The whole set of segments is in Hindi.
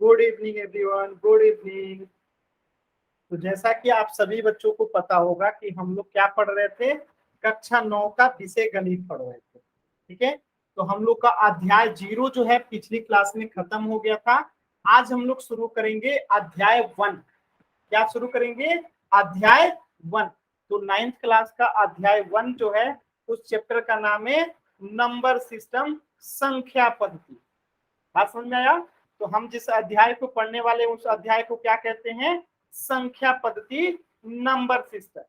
Good evening everyone, good evening. तो जैसा कि आप सभी बच्चों को पता होगा कि हम लोग क्या पढ़ रहे थे, कक्षा 9 का विषय गणित पढ़ रहे थे। ठीक है, तो हम लोग का अध्याय 0 जो है पिछली क्लास में खत्म हो गया था। आज हम लोग शुरू करेंगे अध्याय 1। क्या शुरू करेंगे? अध्याय 1। तो 9th क्लास का अध्याय 1 जो है उस चैप्टर का नाम है नंबर सिस्टम, संख्या पद्धति। बात समझ में आया? तो हम जिस अध्याय को पढ़ने वाले उस अध्याय को क्या कहते हैं? संख्या पद्धति, नंबर सिस्टम।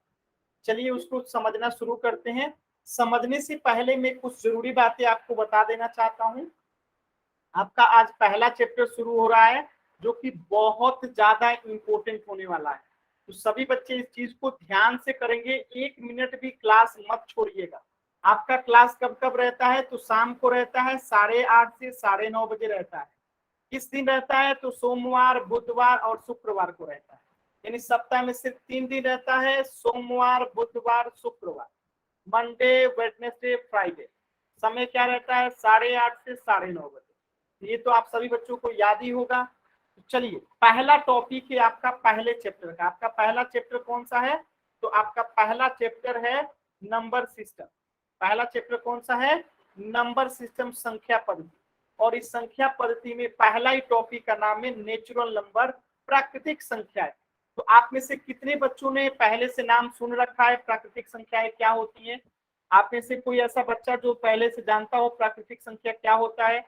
चलिए उसको समझना शुरू करते हैं। समझने से पहले मैं कुछ जरूरी बातें आपको बता देना चाहता हूं। आपका आज पहला चैप्टर शुरू हो रहा है जो कि बहुत ज्यादा इंपॉर्टेंट होने वाला है। तो सभी बच्चे इस चीज को ध्यान से करेंगे, 1 मिनट भी क्लास मत छोड़िएगा। आपका क्लास कब कब रहता है? तो शाम को रहता है 8:30 से 9:30 रहता है। किस दिन रहता है? तो सोमवार, बुधवार और शुक्रवार को रहता है। यानी सप्ताह में सिर्फ 3 दिन रहता है, सोमवार, बुधवार, शुक्रवार। Monday, Wednesday, Friday. समय क्या रहता है? 8:30 से 9:30 ये तो आप सभी बच्चों को याद ही होगा। तो चलिए, पहला टॉपिक है आपका पहले चैप्टर का। आपका पहला चैप्टर कौन सा है? तो आपका पहला चैप्टर है नंबर सिस्टम। पहला चैप्टर कौन सा है? नंबर सिस्टम, संख्या पद्धति। और इस संख्या पद्धति में पहला ही टॉपिक का नाम है नेचुरल नंबर, प्राकृतिक संख्याएं। तो आप में से कितने बच्चों ने पहले से नाम सुन रखा है प्राकृतिक संख्याएं क्या होती हैं? आप में से कोई ऐसा बच्चा जो पहले से जानता हो प्राकृतिक संख्या क्या होता है?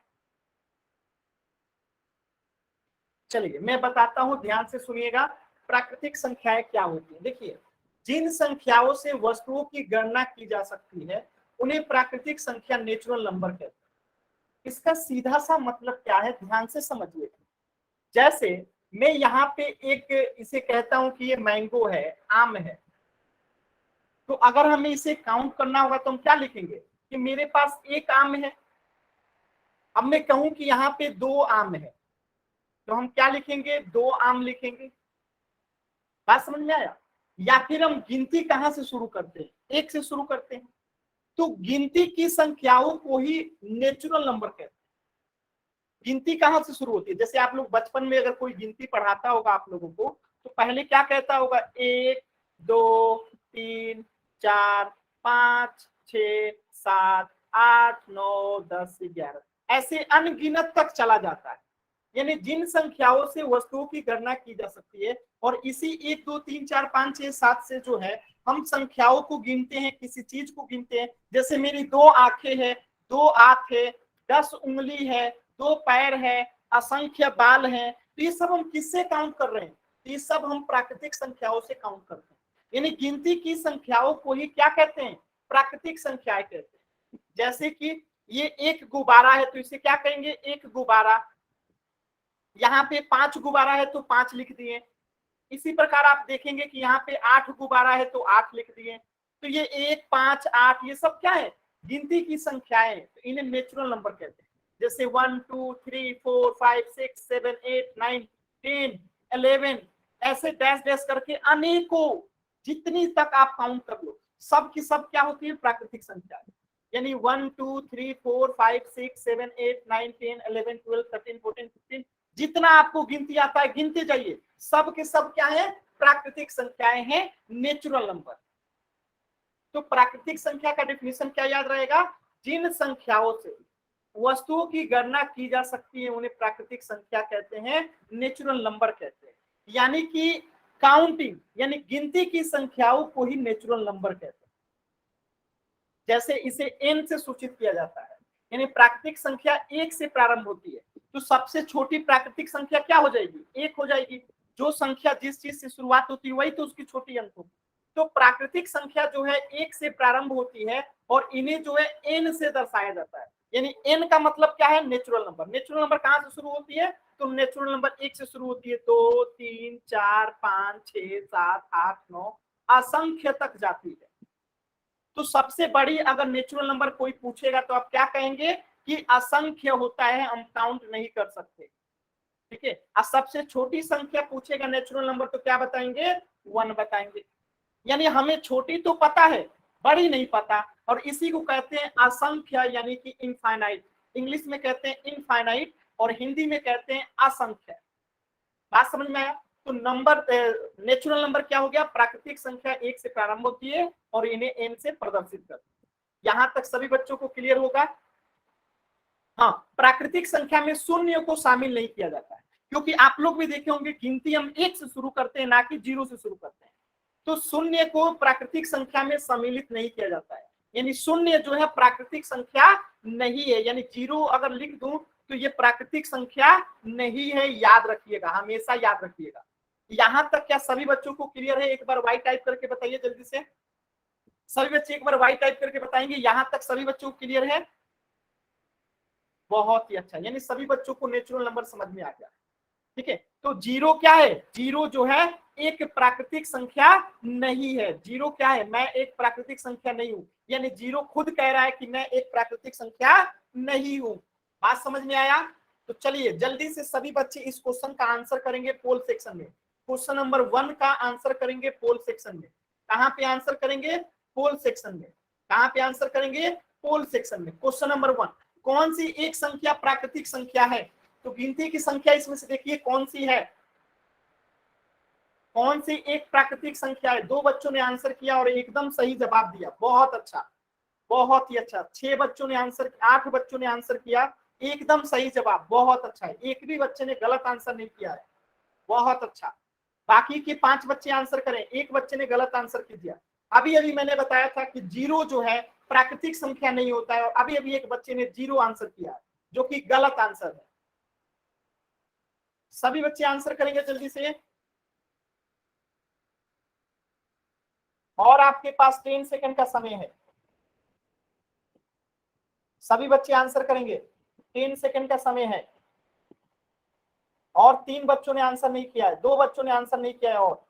चलिए मैं बताता हूं, ध्यान से सुनिएगा। प्राकृतिक संख्याएं क्या होती है? देखिए, जिन संख्याओं से वस्तुओं की गणना की जा सकती है उन्हें प्राकृतिक संख्या, नेचुरल नंबर कहते हैं। इसका सीधा सा मतलब क्या है, ध्यान से समझिए। जैसे मैं यहाँ पे एक इसे कहता हूं कि ये मैंगो है, आम है। तो अगर हमें इसे काउंट करना होगा तो हम क्या लिखेंगे कि मेरे पास एक आम है। अब मैं कहूं कि यहाँ पे 2 आम है तो हम क्या लिखेंगे? 2 आम लिखेंगे। बात समझ में आया? या फिर हम गिनती कहां से शुरू करते हैं? 1 से शुरू करते हैं। तो गिनती की संख्याओं को ही नेचुरल नंबर कहते हैं। गिनती कहां से शुरू होती है? जैसे आप लोग बचपन में अगर कोई गिनती पढ़ाता होगा आप लोगों को तो पहले क्या कहता होगा? 1, 2, 3, 4, 5, 6, 7, 8, 9, 10, 11 ऐसे अनगिनत तक चला जाता है। यानी जिन संख्याओं से वस्तुओं की गणना की जा सकती है और इसी 1, 2, 3, 4, 5, 6, 7 से जो है हम संख्याओं को गिनते हैं, किसी चीज को गिनते हैं। जैसे मेरी 2 आंखें हैं, 2 आंख है, 10 उंगली है, 2 पैर है, असंख्य बाल हैं। तो ये सब हम किससे काउंट कर रहे हैं? तो ये सब हम प्राकृतिक संख्याओं से काउंट करते हैं। यानी गिनती की संख्याओं को ही क्या कहते हैं? प्राकृतिक संख्याएं कहते हैं। जैसे कि ये एक गुब्बारा है तो इसे क्या कहेंगे? एक गुब्बारा। यहाँ पे 5 गुब्बारा है तो 5 लिख दिए। इसी प्रकार आप देखेंगे कि यहाँ पे 8 गुब्बारा है तो 8 लिख दिए। तो ये 1, 5, 8 ये सब क्या है? गिनती की संख्याएं। तो इन्हें नेचुरल नंबर कहते हैं। जैसे 1, 2, 3, 4, 5, 6, 7, 8, 9, 10, 11 ऐसे डैश डैश करके अनेकों, जितनी तक आप काउंट कर लो, सब की सब क्या होती है? प्राकृतिक संख्या। यानी 1, 2, 3, 4, 5, 6, 7, 8, 9, 10, 11, 12, 13, 14, 15 जितना आपको गिनती आता है गिनते जाइए। सब के सब क्या है? प्राकृतिक संख्याएं हैं, नेचुरल नंबर। तो प्राकृतिक संख्या का डेफिनेशन क्या याद रहेगा? जिन संख्याओं से वस्तुओं की गणना की जा सकती है उन्हें प्राकृतिक संख्या कहते हैं, नेचुरल नंबर कहते हैं। यानी कि काउंटिंग यानी गिनती की संख्याओं को ही नेचुरल नंबर कहते हैं। जैसे इसे n से सूचित किया जाता है, यानी प्राकृतिक संख्या 1 से प्रारंभ होती है तो सबसे छोटी प्राकृतिक संख्या क्या हो जाएगी? 1 हो जाएगी। जो संख्या जिस चीज से शुरुआत होती है वही तो उसकी छोटी अंक होगी। तो प्राकृतिक संख्या जो है 1 से प्रारंभ होती है और इन्हें जो है n से दर्शाया जाता है। यानी n का मतलब क्या है? Natural number. नेचुरल नंबर कहां से शुरू होती है? तो नेचुरल नंबर 1 से शुरू होती है, 2, 3, 4, 5, 6, 7, 8, 9 असंख्य तक जाती है। तो सबसे बड़ी अगर नेचुरल नंबर कोई पूछेगा तो आप क्या कहेंगे कि असंख्य होता है, हम काउंट नहीं कर सकते। ठीक है। और सबसे छोटी संख्या पूछेगा नेचुरल नंबर तो क्या बताएंगे? 1 बताएंगे। यानी हमें छोटी तो पता है, बड़ी नहीं पता, और इसी को कहते हैं असंख्य यानी कि इनफाइनाइट। इंग्लिश में कहते हैं इनफाइनाइट और हिंदी में कहते हैं असंख्य। बात समझ में आया? तो नंबर नेचुरल नंबर क्या हो गया? प्राकृतिक संख्या 1 से प्रारंभ होती है और इन्हें n से प्रदर्शित करते हैं। यहां तक सभी बच्चों को क्लियर होगा? हाँ, प्राकृतिक संख्या में शून्य को शामिल नहीं किया जाता है, क्योंकि आप लोग भी देखे होंगे गिनती हम 1 से शुरू करते हैं, ना कि 0 से शुरू करते हैं। तो शून्य को प्राकृतिक संख्या में सम्मिलित नहीं किया जाता है, यानी शून्य जो है प्राकृतिक संख्या नहीं है, यानी 0 अगर लिख दूं तो ये प्राकृतिक संख्या नहीं है, याद रखिएगा, हमेशा याद रखिएगा। यहां तक क्या सभी बच्चों को क्लियर है? एक बार वाई टाइप करके बताइए जल्दी से, सभी बच्चे एक बार वाई टाइप करके बताएंगे। यहां तक सभी बच्चों को क्लियर है? बहुत ही अच्छा, यानी सभी बच्चों को नेचुरल नंबर समझ में आ गया। ठीक है, तो 0 क्या है? 0 जो है एक प्राकृतिक संख्या नहीं है। 0 क्या है? मैं एक प्राकृतिक संख्या नहीं हूं, यानी 0 खुद कह रहा है कि मैं एक प्राकृतिक संख्या नहीं हूं। बात समझ में आया? तो चलिए जल्दी से सभी बच्चे इस क्वेश्चन का आंसर करेंगे पोल सेक्शन में। क्वेश्चन नंबर 1 का आंसर करेंगे पोल सेक्शन में। कहां पे आंसर करेंगे? पोल सेक्शन में। कहां पे आंसर करेंगे? पोल सेक्शन में। क्वेश्चन नंबर 1, कौन सी एक संख्या प्राकृतिक संख्या है? तो गिनती की संख्या इसमें से देखिए कौन सी है, कौन सी एक प्राकृतिक संख्या है? 2 बच्चों ने आंसर किया और एकदम सही जवाब दिया, बहुत अच्छा, बहुत ही अच्छा। 6 बच्चों ने आंसर, 8 बच्चों ने आंसर किया, एकदम सही जवाब, बहुत अच्छा है। एक भी बच्चे ने गलत आंसर नहीं किया है, बहुत अच्छा। बाकी के 5 बच्चे आंसर करें, एक बच्चे ने गलत आंसर किया। अभी अभी मैंने बताया था कि 0 जो है प्राकृतिक संख्या नहीं होता है, और अभी अभी एक बच्चे ने 0 आंसर किया है, जो कि गलत आंसर है। सभी बच्चे आंसर करेंगे जल्दी से, और आपके पास 10 सेकंड का समय है। सभी बच्चे आंसर करेंगे, 10 सेकंड का समय है। और 3 बच्चों ने आंसर नहीं किया है, 2 बच्चों ने आंसर नहीं किया है, और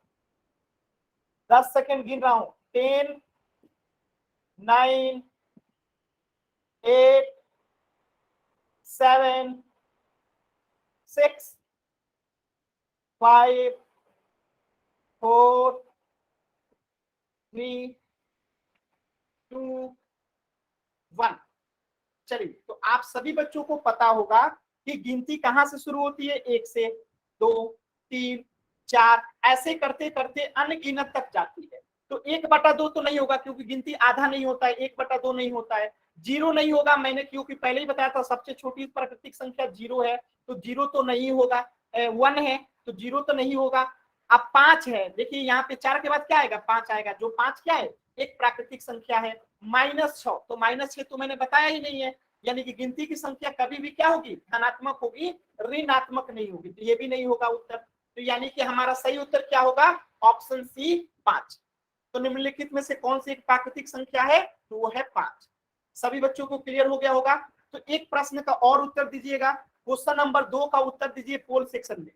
10 सेकंड गिन रहा हूं। 10, 9, 8, 7, 6, 5, 4, 3, 2, 1। चलिए, तो आप सभी बच्चों को पता होगा कि गिनती कहां से शुरू होती है? 1 से, 2, 3, 4, ऐसे करते करते अनगिनत तक जाती है। तो 1/2 तो नहीं होगा, क्योंकि गिनती आधा नहीं होता है, 1/2 नहीं होता है। 0 नहीं होगा, मैंने क्योंकि पहले ही बताया था सबसे छोटी प्राकृतिक संख्या 0 है, तो 0 तो नहीं होगा। 1 है तो 0 तो नहीं होगा। अब 5 है, देखिए यहाँ पे 4 के बाद क्या आएगा? 5 आएगा, जो 5 क्या है? एक प्राकृतिक संख्या है। -6, तो -6 तो मैंने बताया ही नहीं है, यानी कि गिनती की संख्या कभी भी क्या होगी? धनात्मक होगी, ऋणात्मक नहीं होगी, तो ये भी नहीं होगा उत्तर। तो यानी कि हमारा सही उत्तर क्या होगा? Option C, 5। तो निम्नलिखित में से कौन सी एक प्राकृतिक संख्या है? तो वो है 5। सभी बच्चों को क्लियर हो गया होगा? तो एक प्रश्न का और उत्तर दीजिएगा, क्वेश्चन नंबर 2 का उत्तर दीजिए पोल सेक्शन में।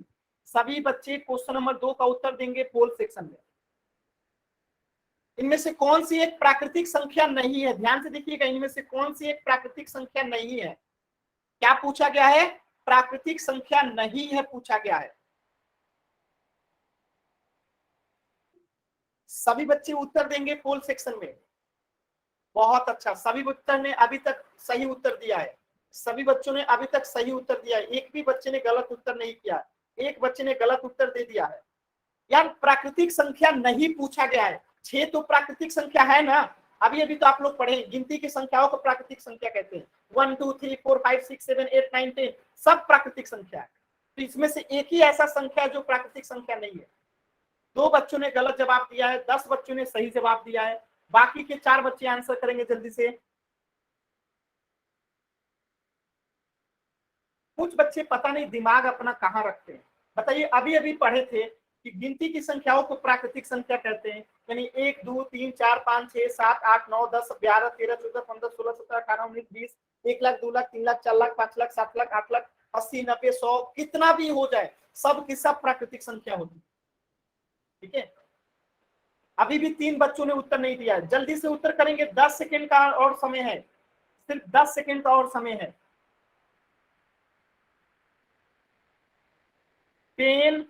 सभी बच्चे क्वेश्चन नंबर 2 का उत्तर देंगे पोल सेक्शन में। इनमें से कौन सी एक प्राकृतिक संख्या नहीं है? ध्यान से देखिएगा, इनमें से कौन सी एक प्राकृतिक संख्या नहीं है? क्या पूछा गया है? प्राकृतिक संख्या नहीं है पूछा गया है। सभी बच्चे उत्तर देंगे पोल सेक्शन में। बहुत अच्छा, सभी बच्चों ने अभी तक सही उत्तर दिया है, सभी बच्चों ने अभी तक सही उत्तर दिया है, एक भी बच्चे ने गलत उत्तर नहीं किया, एक बच्चे ने गलत उत्तर दे दिया है। यार प्राकृतिक संख्या नहीं पूछा गया है, 6 तो प्राकृतिक संख्या है ना, अभी अभी तो आप लोग पढ़े, गिनती की संख्याओं को प्राकृतिक संख्या कहते हैं। 1, 2, 3, 4, 5, 6, 7, 8, 9, 10 सब प्राकृतिक संख्या है। तो इसमें से एक ही ऐसा संख्या है जो प्राकृतिक संख्या नहीं है। 2 बच्चों ने गलत जवाब दिया है, 10 बच्चों ने सही जवाब दिया है। बाकी के 4 बच्चे आंसर करेंगे जल्दी से। कुछ बच्चे पता नहीं दिमाग अपना कहाँ रखते हैं। बताइए, अभी अभी पढ़े थे कि गिनती की संख्याओं को प्राकृतिक संख्या कहते हैं, यानी 1, 2, 3, 4, 5, 6, 7, 8, 9, 10, 11, 13, 14, 15, 16, 17, 18, 19, 20, 1 लाख, 2 लाख, 3 लाख, 4 लाख, 5 लाख, 7 लाख, 8 लाख, 80, 90, 100, कितना भी हो जाए, सब की सब प्राकृतिक संख्या होती है। ठीक है, अभी भी 3 बच्चों ने उत्तर नहीं दिया है, जल्दी से उत्तर करेंगे, 10 सेकेंड का और समय है, सिर्फ 10 सेकेंड का और समय है। 10,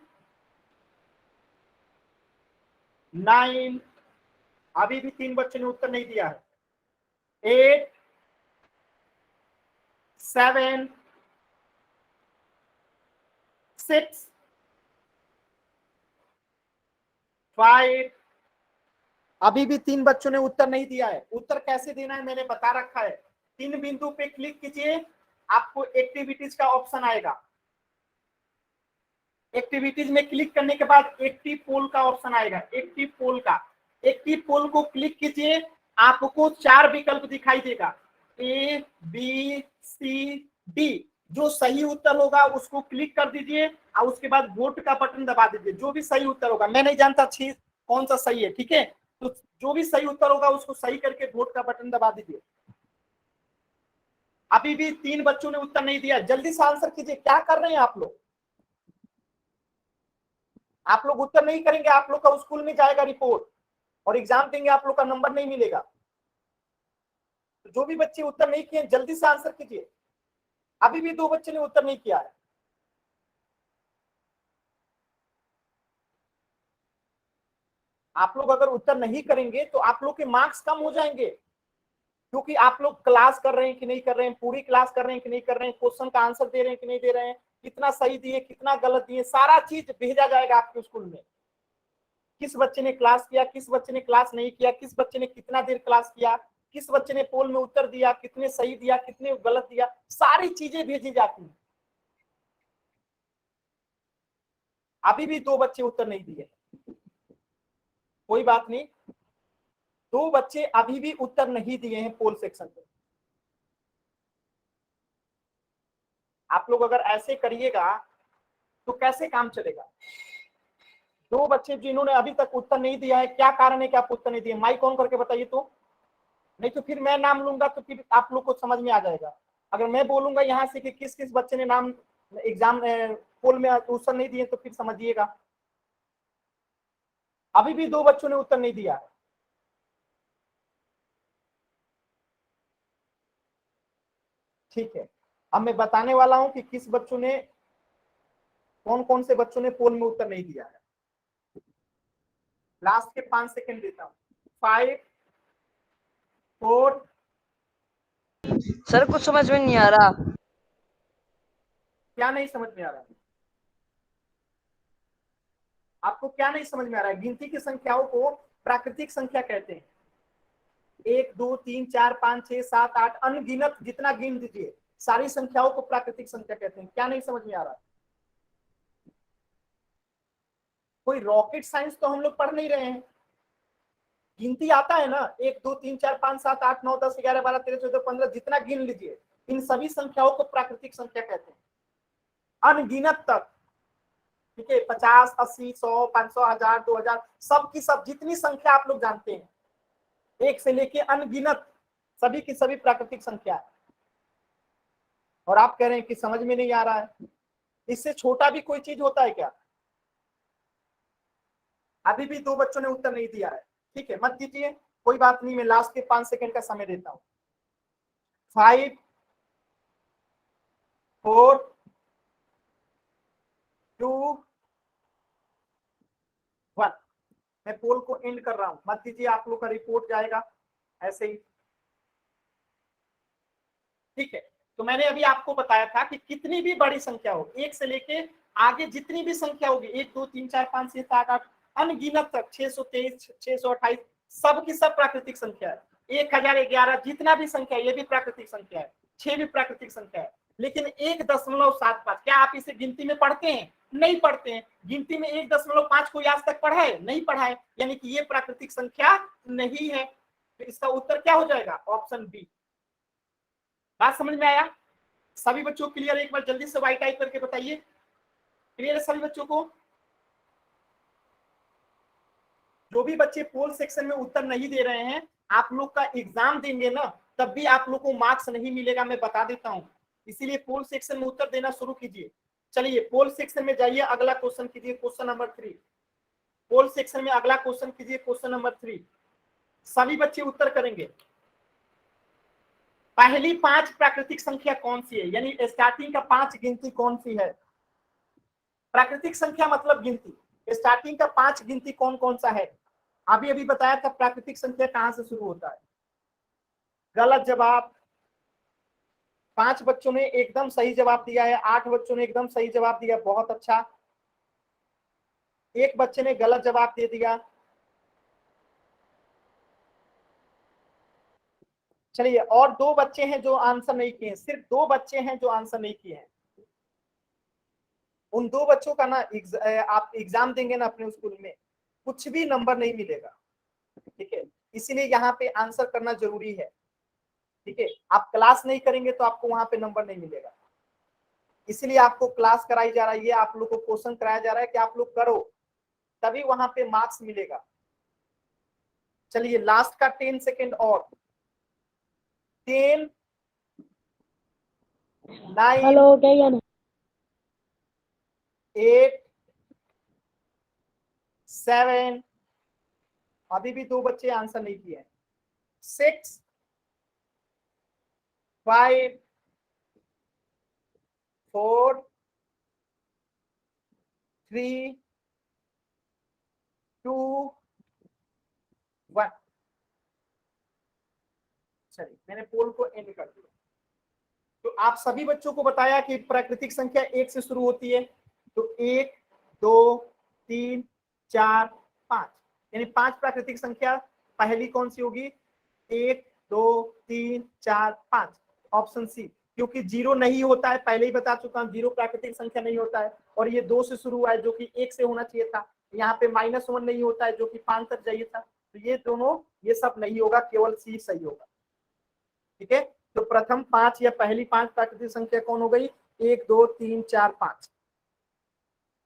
9, अभी भी 3 बच्चों ने उत्तर नहीं दिया है। 8, 7 6 5। अभी भी 3 बच्चों ने उत्तर नहीं दिया है। उत्तर कैसे देना है मैंने बता रखा है। 3 बिंदु पे क्लिक कीजिए, आपको एक्टिविटीज का ऑप्शन आएगा। एक्टिविटीज में क्लिक करने के बाद एक्टिव पोल का ऑप्शन आएगा। एक्टिव पोल का, एक्टिव पोल को क्लिक कीजिए, आपको 4 विकल्प दिखाई देगा, ए बी सी डी। जो सही उत्तर होगा उसको क्लिक कर दीजिए और उसके बाद वोट का बटन दबा दीजिए। जो भी सही उत्तर होगा, मैं नहीं जानता कौन सा सही है, ठीक है, तो जो भी सही उत्तर होगा उसको सही करके वोट का बटन दबा दीजिए। अभी भी 3 बच्चों ने उत्तर नहीं दिया, जल्दी से आंसर कीजिए। क्या कर रहे हैं आप लोग? आप लोग उत्तर नहीं करेंगे, आप लोग का स्कूल में जाएगा रिपोर्ट और एग्जाम देंगे, आप लोग का नंबर नहीं मिलेगा। तो जो भी बच्चे उत्तर नहीं किए जल्दी से आंसर कीजिए। अभी भी 2 बच्चे ने उत्तर नहीं किया है। आप लोग अगर उत्तर नहीं करेंगे तो आप लोग के मार्क्स कम हो जाएंगे, क्योंकि आप लोग क्लास कर रहे हैं कि नहीं कर रहे हैं, पूरी क्लास कर रहे हैं कि नहीं कर रहे हैं, क्वेश्चन का आंसर दे रहे हैं कि नहीं दे रहे हैं, कितना सही दिए कितना गलत दिए, सारा चीज भेजा जाएगा आपके स्कूल में। किस बच्चे ने क्लास किया, किस बच्चे ने क्लास नहीं किया, किस बच्चे ने कितना देर क्लास किया, किस बच्चे ने पोल में उत्तर दिया, कितने सही दिया कितने गलत दिया, सारी चीजें भेजी जाती हैं। अभी भी 2 बच्चे उत्तर नहीं दिए, कोई बात नहीं, 2 बच्चे अभी भी उत्तर नहीं दिए हैं पोल सेक्शन में। आप लोग अगर ऐसे करिएगा तो कैसे काम चलेगा? 2 बच्चे जिन्होंने अभी तक उत्तर नहीं दिया है, क्या कारण है कि आप उत्तर नहीं दिए? माइक ऑन करके बताइए तो, नहीं तो फिर मैं नाम लूंगा तो फिर आप लोग को समझ में आ जाएगा। अगर मैं बोलूंगा यहाँ से कि किस किस बच्चे ने नाम एग्जाम पोल में उत्तर नहीं दिए तो फिर समझिएगा। अभी भी 2 बच्चों ने उत्तर नहीं दिया है। ठीक है, अब मैं बताने वाला हूं कि किस बच्चों ने, कौन कौन से बच्चों ने पोल में उत्तर नहीं दिया है। लास्ट के 5 सेकंड देता हूं। 5 4। सर कुछ समझ में नहीं आ रहा। क्या नहीं समझ में आ रहा है आपको? क्या नहीं समझ में आ रहा है? गिनती की संख्याओं को प्राकृतिक संख्या कहते हैं। 1 2 3 4 5 6 7 8 अनगिनत, जितना गिन दीजिए, सारी संख्याओं को प्राकृतिक संख्या कहते हैं। क्या नहीं समझ में आ रहा? कोई रॉकेट साइंस तो हम लोग पढ़ नहीं रहे हैं। गिनती आता है ना, 1 2 3 4 5 7 8 9 10 11 12 13 14 15, जितना गिन लीजिए, इन सभी संख्याओं को प्राकृतिक संख्या कहते हैं, अनगिनत तक। ठीक है, 50 80 100 500 1000 2000, सब की सब जितनी संख्या आप लोग जानते हैं, एक से लेके अनगिनत, सभी की सभी प्राकृतिक संख्या है। और आप कह रहे हैं कि समझ में नहीं आ रहा है? इससे छोटा भी कोई चीज होता है क्या? अभी भी 2 बच्चों ने उत्तर नहीं दिया है। ठीक है, मत दीजिए, कोई बात नहीं, मैं लास्ट के 5 सेकंड का समय देता हूं। 5 4 2 1। मैं पोल को एंड कर रहा हूं, मत दीजिए, आप लोग का रिपोर्ट जाएगा ऐसे ही। ठीक है, तो मैंने अभी आपको बताया था कि कितनी भी बड़ी संख्या हो, 1 से लेके आगे जितनी भी संख्या होगी, 1 2 3 4 5 6 7 8 अनगिनत तक, 623 628, सब की सब प्राकृतिक संख्या है। 1011, जितना भी संख्या है, ये भी प्राकृतिक संख्या है, 6 भी प्राकृतिक संख्या है। लेकिन 1.75, क्या आप इसे गिनती में पढ़ते हैं? नहीं पढ़ते हैं। गिनती में 1.5 कोई आज तक पढ़ा है? नहीं पढ़ा है, यानी कि ये प्राकृतिक संख्या नहीं है। तो इसका उत्तर क्या हो जाएगा? Option B. बात समझ में आया? सभी बच्चों क्लियर? एक बार जल्दी से वाइट टाइप करके बताइए, क्लियर है सभी बच्चों को? जो भी बच्चे पोल सेक्शन में उत्तर नहीं दे रहे हैं, आप लोग का एग्जाम देंगे ना, तब भी आप लोग को मार्क्स नहीं मिलेगा, मैं बता देता हूं। इसीलिए पोल सेक्शन में उत्तर देना शुरू कीजिए। चलिए पोल सेक्शन में जाइए, अगला क्वेश्चन कीजिए, क्वेश्चन नंबर 3। पोल सेक्शन में अगला क्वेश्चन कीजिए, क्वेश्चन नंबर 3। सभी बच्चे उत्तर करेंगे। पहली 5 प्राकृतिक संख्या कौन सी है, यानी स्टार्टिंग का 5 गिनती कौन सी है? प्राकृतिक संख्या मतलब गिनती, स्टार्टिंग का 5 गिनती कौन कौन सा है? अभी अभी बताया था प्राकृतिक संख्या कहां से शुरू होता है। गलत जवाब। 5 बच्चों ने एकदम सही जवाब दिया है, 8 बच्चों ने एकदम सही जवाब दिया, बहुत अच्छा। एक बच्चे ने गलत जवाब दे दिया। चलिए, और 2 बच्चे हैं जो आंसर नहीं किए हैं, सिर्फ 2 बच्चे हैं जो आंसर नहीं किए हैं। उन 2 बच्चों का ना आप एग्जाम देंगे ना अपने स्कूल में, कुछ भी नंबर नहीं मिलेगा, ठीक है। इसीलिए यहाँ पे आंसर करना जरूरी है, ठीक है। आप क्लास नहीं करेंगे तो आपको वहां पे नंबर नहीं मिलेगा, इसीलिए आपको क्लास कराई जा रही है, आप लोग को क्वेश्चन कराया जा रहा है कि आप लोग करो, तभी वहां पे मार्क्स मिलेगा। चलिए, लास्ट का 10 सेकेंड और। 10 9 हेलो, क्या ज्ञान है? 8 7, अभी भी 2 बच्चे आंसर नहीं किए हैं। 6 5 4 3 2 1। चलिए, मैंने पोल को एंड कर दिया। तो आप सभी बच्चों को बताया कि प्राकृतिक संख्या 1 से शुरू होती है, तो 1 2 3 4 5, यानी 5 प्राकृतिक संख्या। पहली कौन सी होगी? 1 2 3 4 5, ऑप्शन सी। क्योंकि 0 नहीं होता है, पहले ही बता चुका हूं, 0 प्राकृतिक संख्या नहीं होता है। और ये 2 से शुरू हुआ है जो कि 1 से होना चाहिए था। यहाँ पे -1 नहीं होता है जो कि 5 तक चाहिए था। तो ये दोनों, ये सब नहीं होगा, केवल सी सही होगा, ठीक है। तो प्रथम 5 या पहली 5 प्राकृतिक संख्या कौन हो गई? 1 2 3 4 5।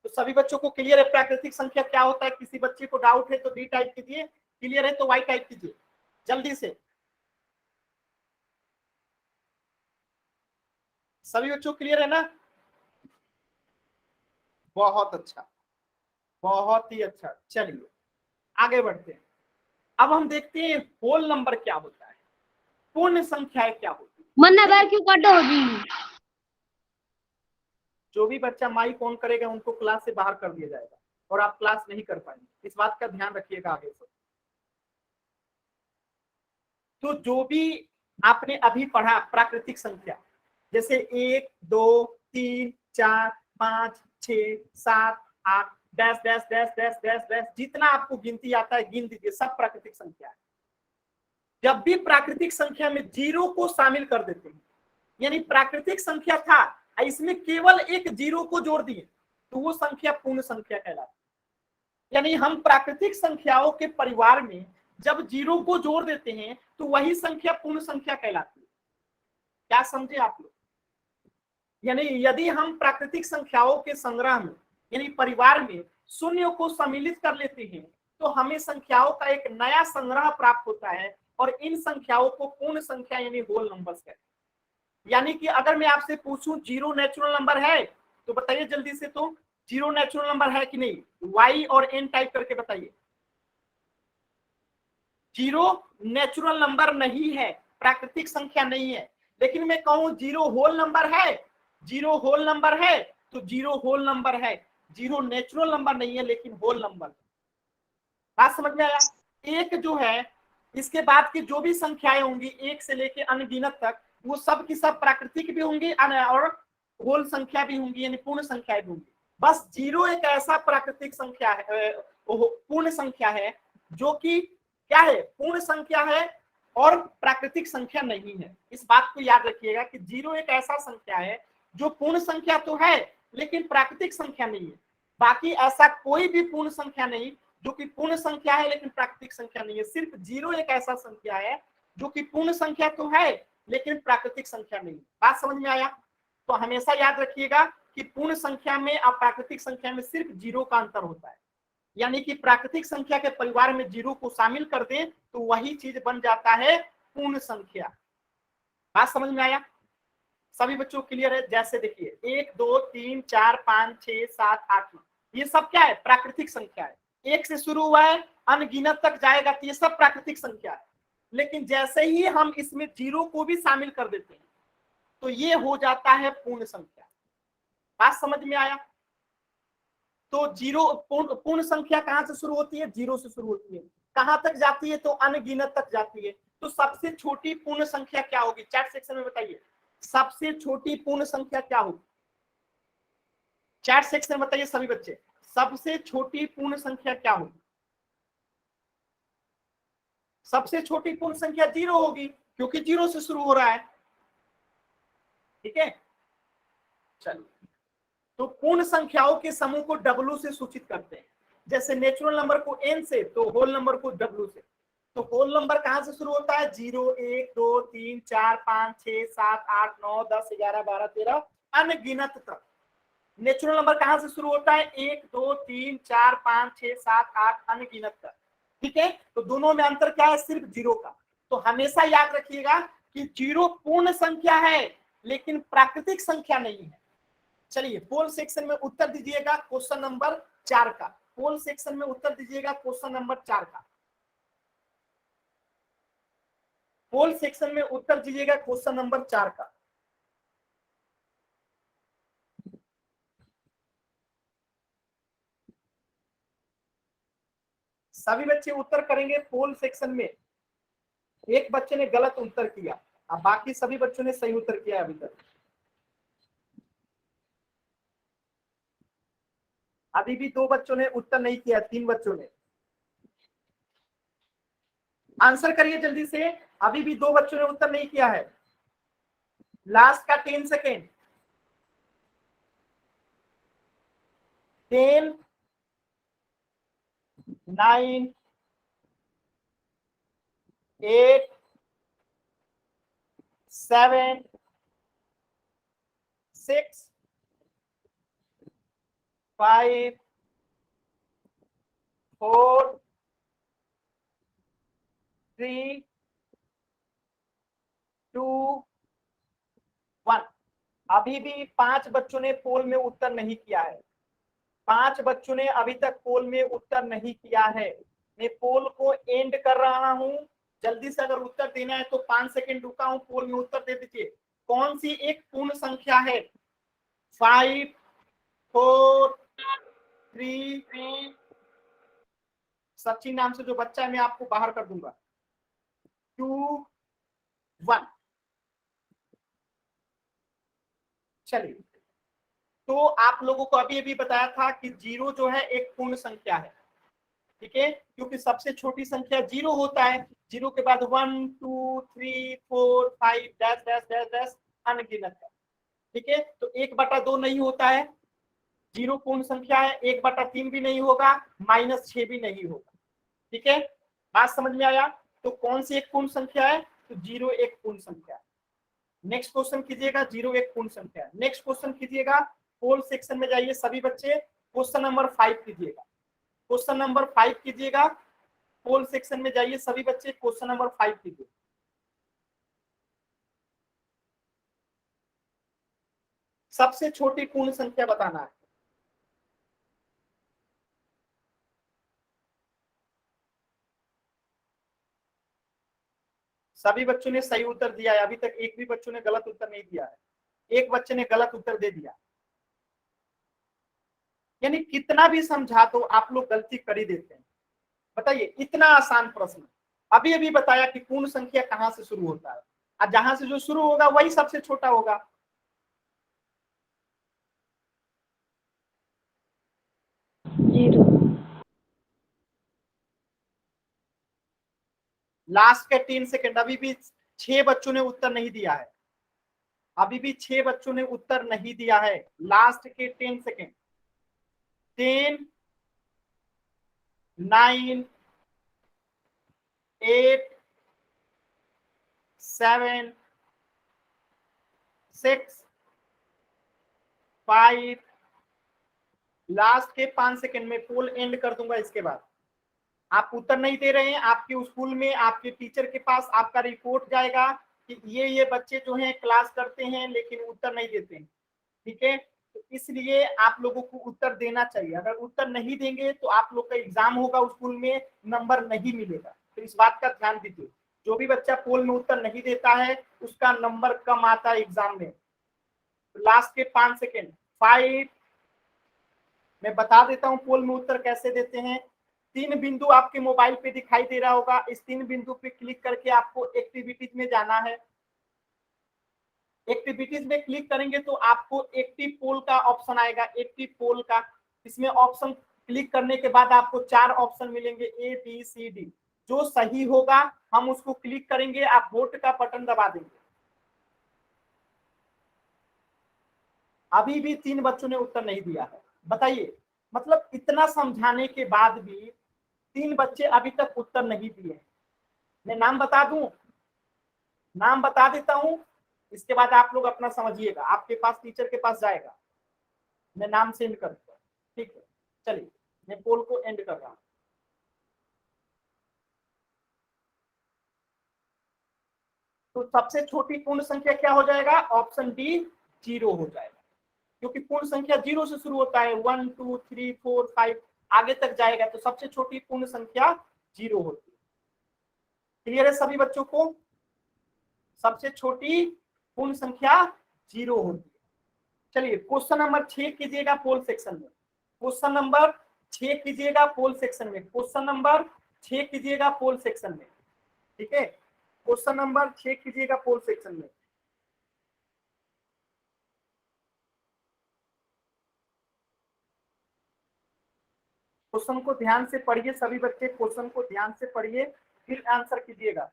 तो सभी बच्चों को क्लियर है प्राकृतिक संख्या क्या होता है? किसी बच्चे को डाउट है तो डी टाइप कीजिए, क्लियर है तो वाई टाइप कीजिए जल्दी से। सभी बच्चों क्लियर है ना? बहुत अच्छा, बहुत ही अच्छा। चलिए आगे बढ़ते हैं। अब हम देखते हैं होल नंबर क्या होता है, पूर्ण संख्याएं क्या होती है। मन्ना बैर क्यों काटो जी? जो भी बच्चा माइक ऑन करेगा उनको क्लास से बाहर कर दिया जाएगा और आप क्लास नहीं कर पाएंगे, इस बात का ध्यान रखिएगा आगे से। तो जो भी आपने अभी पढ़ा प्राकृतिक संख्या, जैसे 1 2 3 4 5 6 7 8 dash dash dash dash dash dash, जितना आपको गिनती आता है गिन दीजिए, सब प्राकृतिक संख्या है। जब भी प्राकृतिक संख्या में 0 को शामिल कर देते हैं, यानी प्राकृतिक संख्या था, इसमें केवल एक 0 को जोड़ दिए, तो वो संख्या पूर्ण संख्या कहलाती है। यानी हम प्राकृतिक संख्याओं के परिवार में जब 0 को जोड़ देते हैं तो वही संख्या पूर्ण संख्या कहलाती है। क्या समझे आप लोग? यानी यदि हम प्राकृतिक संख्याओं के संग्रह में, यानी परिवार में शून्य को सम्मिलित कर लेते हैं, तो हमें संख्याओं का एक नया संग्रह प्राप्त होता है, और इन संख्याओं को पूर्ण संख्या यानी होल नंबर्स कहते हैं। यानी कि अगर मैं आपसे पूछूं 0 नेचुरल नंबर है, तो बताइए जल्दी से, तो 0 नेचुरल नंबर है कि नहीं? वाई और एन टाइप करके बताइए। 0 नेचुरल नंबर नहीं है, प्राकृतिक संख्या नहीं है। लेकिन मैं कहूं 0 होल नंबर है, 0 होल नंबर है, तो 0 होल नंबर है। 0 नेचुरल नंबर नहीं है लेकिन होल नंबर। बात समझ में आया? एक जो है, इसके बाद की जो भी संख्याएं होंगी 1 से लेकर अनगिनत तक, वो सब की सब प्राकृतिक भी होंगी और होल संख्या भी होंगी, यानी पूर्ण संख्याएं भी होंगी। बस 0 एक ऐसा प्राकृतिक संख्या है, पूर्ण संख्या है, जो कि क्या है? पूर्ण संख्या है और प्राकृतिक संख्या नहीं है। इस बात को याद रखिएगा कि 0 एक ऐसा संख्या है जो पूर्ण संख्या तो है लेकिन प्राकृतिक संख्या नहीं है। बाकी ऐसा कोई भी पूर्ण संख्या नहीं जो कि पूर्ण संख्या है लेकिन प्राकृतिक संख्या नहीं है। सिर्फ 0 एक ऐसा संख्या है जो कि पूर्ण संख्या तो है लेकिन प्राकृतिक संख्या नहीं। बात समझ में आया? तो हमेशा याद रखिएगा कि पूर्ण संख्या में और प्राकृतिक संख्या में सिर्फ 0 का अंतर होता है। यानी कि प्राकृतिक संख्या के परिवार में 0 को शामिल कर दें तो वही चीज बन जाता है पूर्ण संख्या। बात समझ में आया? सभी बच्चों क्लियर है? जैसे देखिए 1 2 3 4 5 6 7 8 9, ये सब क्या है? प्राकृतिक संख्या है। 1 से शुरू हुआ है, अनगिनत तक जाएगा, तो ये सब प्राकृतिक संख्या है। लेकिन जैसे ही हम इसमें 0 को भी शामिल कर देते हैं तो ये हो जाता है पूर्ण संख्या। बात समझ में आया? तो 0 पूर्ण संख्या कहां से शुरू होती है? 0 से शुरू होती है। कहां तक जाती है? तो अनगिनत तक जाती है। तो सबसे छोटी पूर्ण संख्या क्या होगी? चैट सेक्शन में बताइए, सबसे छोटी पूर्ण संख्या क्या होगी? चैट सेक्शन में बताइए सभी बच्चे, सबसे छोटी पूर्ण संख्या क्या होगी? सबसे छोटी पूर्ण संख्या 0 होगी, क्योंकि 0 से शुरू हो रहा है। ठीक है, चलिए, तो पूर्ण संख्याओं के समूह को W से सूचित करते हैं। जैसे नेचुरल नंबर को N से, तो होल नंबर को W से। तो होल नंबर कहां से शुरू होता है? 0, 1, 2, 3, 4, 5, 6, 7, 8, 9, 10, 11, 12, 13 अनगिनत तक। नेचुरल नंबर कहां से शुरू होता है? 1, 2, 3, 4, 5, 6, 7, 8 अनगिनत तक। ठीक है, तो दोनों में अंतर क्या है? सिर्फ 0 का। तो हमेशा याद रखिएगा कि 0 पूर्ण संख्या है लेकिन प्राकृतिक संख्या नहीं है। चलिए, पोल सेक्शन में उत्तर दीजिएगा क्वेश्चन नंबर 4 का। पोल सेक्शन में उत्तर दीजिएगा क्वेश्चन नंबर 4 का। पोल सेक्शन में उत्तर दीजिएगा क्वेश्चन नंबर 4 का। सभी बच्चे उत्तर करेंगे पोल सेक्शन में। एक बच्चे ने गलत उत्तर किया, अब बाकी सभी बच्चों ने सही उत्तर किया अभी तक। अभी भी 2 बच्चों ने उत्तर नहीं किया, 3 बच्चों ने। आंसर करिए जल्दी से, अभी भी 2 बच्चों ने उत्तर नहीं किया है। लास्ट का 10 सेकेंड। 10, 9, 8, 7, 6, 5, 4, 3, 2, 1। अभी भी 5 बच्चों ने पोल में उत्तर नहीं किया है। 5 बच्चों ने अभी तक पोल में उत्तर नहीं किया है। मैं पोल को एंड कर रहा हूं, जल्दी से अगर उत्तर देना है तो 5 सेकंड रुका हूं, पोल में उत्तर दे दीजिए। कौन सी एक पूर्ण संख्या है? 5, 4, 3, सचिन नाम से जो बच्चा है मैं आपको बाहर कर दूंगा, 2, 1। चलिए, तो आप लोगों को अभी अभी बताया था कि 0 जो है एक पूर्ण संख्या है। ठीक है, क्योंकि सबसे छोटी संख्या 0 होता है। 0 के बाद 1, 2, 3, 4, 5 डैश डैश डैश डैश अनगिनत है। ठीक है, तो 1/2 नहीं होता है। 0 पूर्ण संख्या है। 1/3 भी नहीं होगा, -6 भी नहीं होगा। ठीक है, बात समझ में आया? तो कौन सी एक पूर्ण संख्या है? तो 0 एक पूर्ण संख्या है। नेक्स्ट क्वेश्चन कीजिएगा। 0 एक पूर्ण संख्या है। नेक्स्ट क्वेश्चन कीजिएगा। पोल सेक्शन में जाइए सभी बच्चे, क्वेश्चन नंबर 5 कीजिएगा। क्वेश्चन नंबर 5 कीजिएगा। पोल सेक्शन में जाइए सभी बच्चे, क्वेश्चन नंबर 5 कीजिए। सबसे छोटी पूर्ण संख्या बताना है। सभी बच्चों ने सही उत्तर दिया है, अभी तक एक भी बच्चों ने गलत उत्तर नहीं दिया है। एक बच्चे ने गलत उत्तर दे दिया, यानी कितना भी समझा तो आप लोग गलती कर ही देते हैं। बताइए, इतना आसान प्रश्न। अभी अभी बताया कि पूर्ण संख्या कहां से शुरू होता है, और जहां से जो शुरू होगा वही सबसे छोटा होगा। जीरो। लास्ट के 3 सेकंड। अभी भी 6 बच्चों ने उत्तर नहीं दिया है। अभी भी 6 बच्चों ने उत्तर नहीं दिया है। लास्ट के 10 सेकंड। 10, 9, 8, 7, 6, 5। लास्ट के 5 सेकंड में पोल एंड कर दूंगा। इसके बाद आप उत्तर नहीं दे रहे हैं, आपके स्कूल में आपके टीचर के पास आपका रिपोर्ट जाएगा कि ये बच्चे जो हैं क्लास करते हैं लेकिन उत्तर नहीं देते हैं। ठीक है, तो इसलिए आप लोगों को उत्तर देना चाहिए। अगर उत्तर नहीं देंगे तो आप लोग का एग्जाम होगा स्कूल में, नंबर नहीं मिलेगा। तो इस बात का ध्यान दीजिए। जो भी बच्चा पोल में उत्तर नहीं देता है उसका नंबर कम आता है एग्जाम में। लास्ट के 5 सेकेंड। 5। मैं बता देता हूं पोल में उत्तर कैसे देते हैं। 3 बिंदु आपके मोबाइल पे दिखाई दे रहा होगा। इस 3 बिंदु पे क्लिक करके आपको एक्टिविटीज में जाना है। एक्टिविटीज में क्लिक करेंगे तो आपको एक्टिव पोल का ऑप्शन आएगा, एक्टिव पोल का। इसमें ऑप्शन क्लिक करने के बाद आपको 4 ऑप्शन मिलेंगे, ए बी सी डी। जो सही होगा हम उसको क्लिक करेंगे, आप वोट का बटन दबा देंगे। अभी भी 3 बच्चों ने उत्तर नहीं दिया है, बताइए। मतलब इतना समझाने के बाद भी 3 बच्चे अभी तक उत्तर नहीं दिए। मैं नाम बता दूं, नाम बता देता हूं, इसके बाद आप लोग अपना समझिएगा, आपके पास टीचर के पास जाएगा, मैं नाम सेंड कर दूंगा, ठीक है। चलिए मैं पोल को एंड कर रहा हूं। तो सबसे छोटी पूर्ण संख्या क्या हो जाएगा, ऑप्शन डी 0 हो जाएगा, क्योंकि पूर्ण संख्या 0 से शुरू होता है, 1 2 3 4 5 आगे तक जाएगा, तो सबसे छोटी पूर्ण संख्या 0 होती है। क्लियर है सभी बच्चों को? सबसे छोटी पूर्ण संख्या 0 होती है। चलिए क्वेश्चन नंबर 6 कीजिएगा पोल सेक्शन में, क्वेश्चन नंबर 6 कीजिएगा पोल सेक्शन में, क्वेश्चन नंबर 6 कीजिएगा पोल सेक्शन में, ठीक है। क्वेश्चन नंबर 6 कीजिएगा पोल सेक्शन में। क्वेश्चन को ध्यान से पढ़िए सभी बच्चे, क्वेश्चन को ध्यान से पढ़िए फिर आंसर कीजिएगा।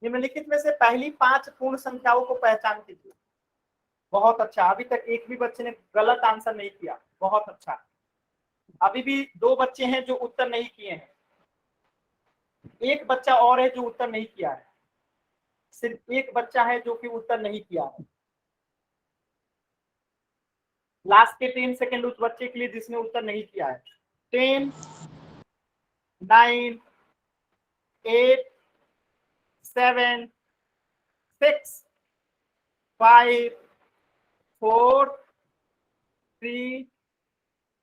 निम्नलिखित में से पहली 5 पूर्ण संख्याओं को पहचान कीजिए। बहुत अच्छा, अभी तक एक भी बच्चे ने गलत आंसर नहीं किया, बहुत अच्छा। अभी भी 2 बच्चे हैं जो उत्तर नहीं किए हैं, एक बच्चा और है जो उत्तर नहीं किया है, सिर्फ एक बच्चा है जो कि उत्तर नहीं किया है। लास्ट के 10 सेकंड उस बच्चे के लिए जिसने उत्तर नहीं किया है। 10 9 8 7 6 5 4 3